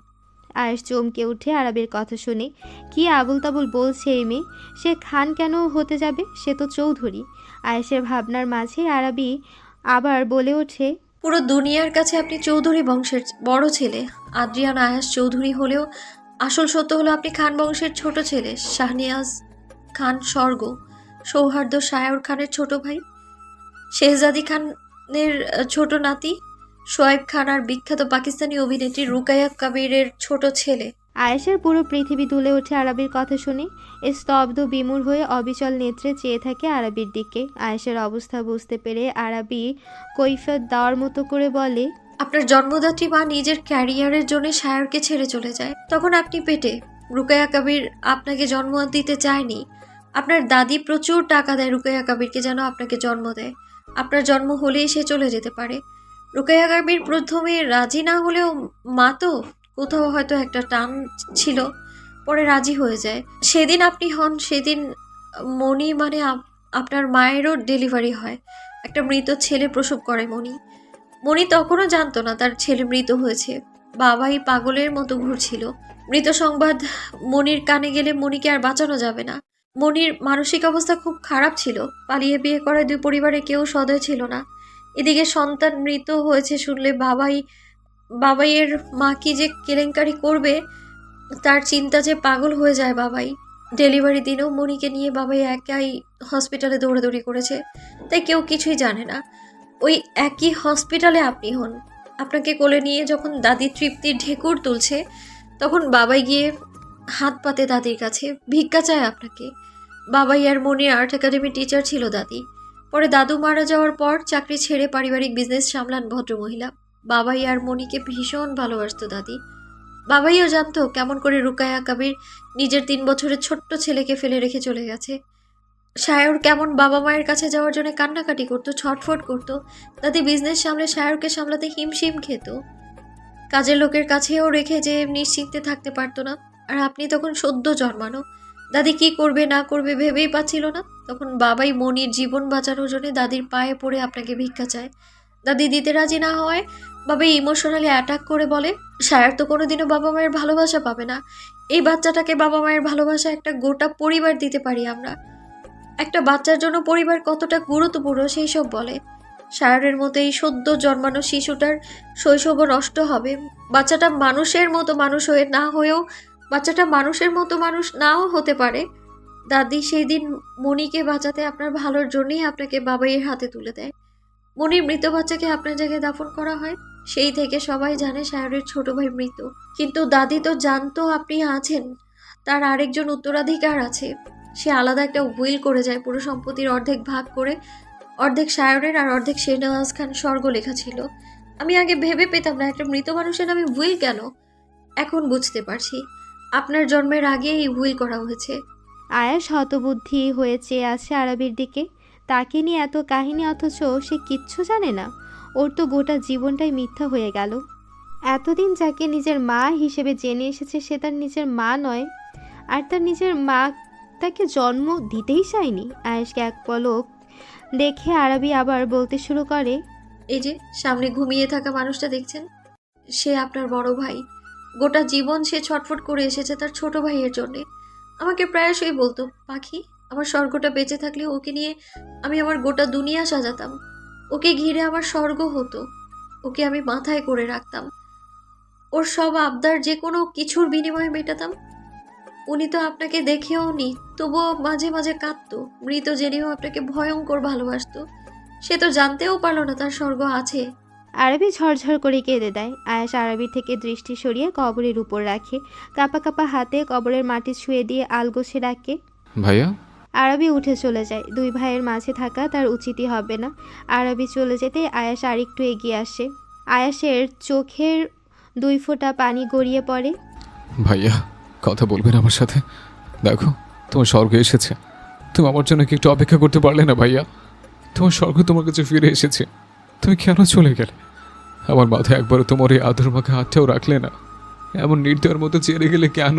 Speaker 1: আয়েশ চমকে উঠে আরবের কথা শুনে। কি আবুল তাবুল বলছে এই মেয়ে! সে খান কেন হতে যাবে? সে তো চৌধুরী। আয়েশের ভাবনার মাঝে আরবি আবার বলে ওঠে,
Speaker 2: পুরো দুনিয়ার কাছে আপনি চৌধুরী বংশের বড় ছেলে। আদ্রিয়ান আয়াস চৌধুরী হলেও আসল সত্য হলো আপনি খান বংশের ছোট ছেলে। শাহনিয়াজ খান স্বর্গ সৌহার্দ্য শায়র খানের ছোট ভাই, শেহজাদি খানের ছোট নাতি, শোয়েব খান আর বিখ্যাত পাকিস্তানি অভিনেত্রী রুকাইয়া কবিরের ছোট ছেলে।
Speaker 1: আয়েশের পুরো পৃথিবী দুলে ওঠে আরবির কথা শুনে। স্তব্ধ বিমূঢ় হয়ে অবিচল নেত্রে চেয়ে থাকে আরবির দিকে। আয়েশের অবস্থা বুঝতে পেরে আরবি কৈফিয়ত দেওয়ার মতো করে বলে,
Speaker 2: আপনার জন্মদাত্রী মা নিজের ক্যারিয়ারের জন্য শায়রকে ছেড়ে চলে যায়, তখন আপনি পেটে। রুকাইয়া কবির আপনাকে জন্ম দিতে চায়নি। আপনার দাদি প্রচুর টাকা দেয় রুকাইয়া কবিরকে যেন আপনাকে জন্ম দেয়। আপনার জন্ম হলেই সে চলে যেতে পারে। রুকাইয়া কবির প্রথমে রাজি না হলেও মা তো কোথাও হয়তো একটা টান ছিল, পরে রাজি হয়ে যায়। সেদিন আপনি হন, সেদিন মনি মানে আপনার মায়েরও ডেলিভারি হয়। একটা মৃত ছেলে প্রসব করে মণি। মণি তখনও জানতো না তার ছেলে মৃত হয়েছে। বাবাই পাগলের মতো ঘুরছিল। মৃত সংবাদ মনির কানে গেলে মনিকে আর বাঁচানো যাবে না। মনির মানসিক অবস্থা খুব খারাপ ছিল। পালিয়ে বিয়ে করায় দুই পরিবারে কেউ সদয় ছিল না। এদিকে সন্তান মৃত হয়েছে শুনলে বাবাইয়ের মা কি যে কেলেঙ্কারি করবে তার চিন্তা যে পাগল হয়ে যায় বাবাই। ডেলিভারি দিনেও মনিকে নিয়ে বাবাই একাই হসপিটালে দৌড়াদৌড়ি করেছে, তাই কেউ কিছুই জানে না। ওই একই হসপিটালে আপনি হন। আপনাকে কোলে নিয়ে যখন দাদি তৃপ্তির ঢেকুর তুলছে তখন বাবাই গিয়ে হাত পাতে দাদির কাছে, ভিক্ষা চায় আপনাকে। বাবাই আর মনির আর্ট একাডেমির টিচার ছিল দাদি। পরে দাদু মারা যাওয়ার পর চাকরি ছেড়ে পারিবারিক বিজনেস সামলান ভদ্রমহিলা। বাবাই আর মনিকে ভীষণ ভালোবাসতো দাদি। বাবাইও জানতো কেমন করে রুকায়া কবির নিজের 3 বছরের ছোট্ট ছেলেকে ফেলে রেখে চলে গেছে। সায়র কেমন বাবা মায়ের কাছে যাওয়ার জন্য কান্নাকাটি করতো, ছটফট করতো। দাদি বিজনেস সামলে সায়রকে সামলাতে হিমশিম খেত। কাজের লোকের কাছেও রেখে যে নিশ্চিন্তে থাকতে পারতো না। আর আপনি তখন সদ্য জন্মানো। দাদি কি করবে না করবে ভেবেই পাচ্ছিল না। তখন বাবাই মনির জীবন বাঁচানোর জন্য দাদির পায়ে পড়ে আপনাকে ভিক্ষা চায়। দাদি দিতে রাজি না হওয়ায় বাবাই ইমোশনালি অ্যাটাক করে বলে, সায়র তো কোনোদিনও বাবা মায়ের ভালোবাসা পাবে না। এই বাচ্চাটাকে বাবা মায়ের ভালোবাসা একটা গোটা পরিবার দিতে পারি আমরা। একটা বাচ্চার জন্য পরিবার কতটা গুরুত্বপূর্ণ সেই সব বলে। সায়রের মতো এই সদ্য জন্মানো শিশুটার শৈশবও নষ্ট হবে। বাচ্চাটা মানুষের মতো মানুষ হয়ে না হয়েও বাচ্চাটা মানুষের মতো মানুষ নাও হতে পারে। দাদি সেই দিন মনিকে বাঁচাতে আপনার ভালোর জন্যই আপনাকে বাবাইয়ের হাতে তুলে দেয়। মনির মৃত বাচ্চাকে আপনার জায়গায় দাফন করা হয়। সেই থেকে সবাই জানে সায়রের ছোট ভাই মৃত। কিন্তু দাদি তো জানতো আপনি আছেন, তার আরেকজন উত্তরাধিকার আছে। সে আলাদা একটা উইল করে যায়, পুরো সম্পত্তির অর্ধেক ভাগ করে। অর্ধেক সায়রের আর অর্ধেক শেহনাজ খান স্বর্গ লেখা ছিল। আমি আগে ভেবে পেতাম না একটা মৃত মানুষের নামে উইল কেন। এখন বুঝতে পারছি আপনার জন্মের আগে এই উইল করা হয়েছে।
Speaker 1: আয়াস হতবুদ্ধি হয়ে চেয়ে আছে আরবির দিকে। তাকে নিয়ে এত কাহিনী অথচ সে কিচ্ছু জানে না। ওর তো গোটা জীবনটাই মিথ্যা হয়ে গেল। এতদিন যাকে নিজের মা হিসেবে জেনে এসেছে সে তার নিজের মা নয়, আর তার নিজের মা তাকে জন্ম দিতেই চায়নি। আয়েশকে এক পলক দেখে আরবি আবার বলতে শুরু করে,
Speaker 2: এই যে সামনে ঘুমিয়ে থাকা মানুষটা দেখছেন, সে আপনার বড় ভাই। গোটা জীবন সে ছটফট করে এসেছে তার ছোট ভাইয়ের জন্যে। আমাকে প্রায়শই বলতো, পাখি, আমার স্বর্গটা বেঁচে থাকলে ওকে নিয়ে আমি আমার গোটা দুনিয়া সাজাতাম। ওকে ঘিরে আমার স্বর্গ হতো। ওকে আমি মাথায় করে রাখতাম। ওর সব আবদার যে কোনো কিছুর বিনিময়ে মেটাতাম। উনি তো আপনাকে দেখেও নি, তবুও মাঝে মাঝে কাঁদতো। মৃত জেনেও আপনাকে ভয়ঙ্কর ভালোবাসতো। সে তো জানতেও পারলো না তার স্বর্গ আছে।
Speaker 1: আরবি ঝরঝর করে কেঁদে দেয়। আয়েশ আরবির থেকে দৃষ্টি সরিয়ে কবরের উপর রাখে। কাঁপা কাঁপা হাতে কবরের মাটি ছুঁয়ে দিয়ে আলগোছে ডাকে,
Speaker 4: ভাইয়া।
Speaker 1: আরবি উঠে চলে যায়। দুই ভাইয়ের মাঝে থাকা তার উচিতই হবে না। আরবি চলে যেতে আয়াস আরেকটু এগিয়ে আসে। আয়াসের চোখের 2 ফোঁটা পানি গড়িয়ে পড়ে।
Speaker 4: ভাইয়া, কথা বলবেন আমার সাথে? দেখো, তোমার স্বর্গ এসেছে। তুমি আমার জন্য কি একটু অপেক্ষা করতে পারলে না ভাইয়া? তোমার স্বর্গ তোমার কাছে ফিরে এসেছে। তুমি কেন চলে গেলে? আমার মাথায় একবারও তোমার এই আদর মাখা হাতটাও রাখলে না। এমন নির্দয়ের মতো চেয়ে গেলে কেন?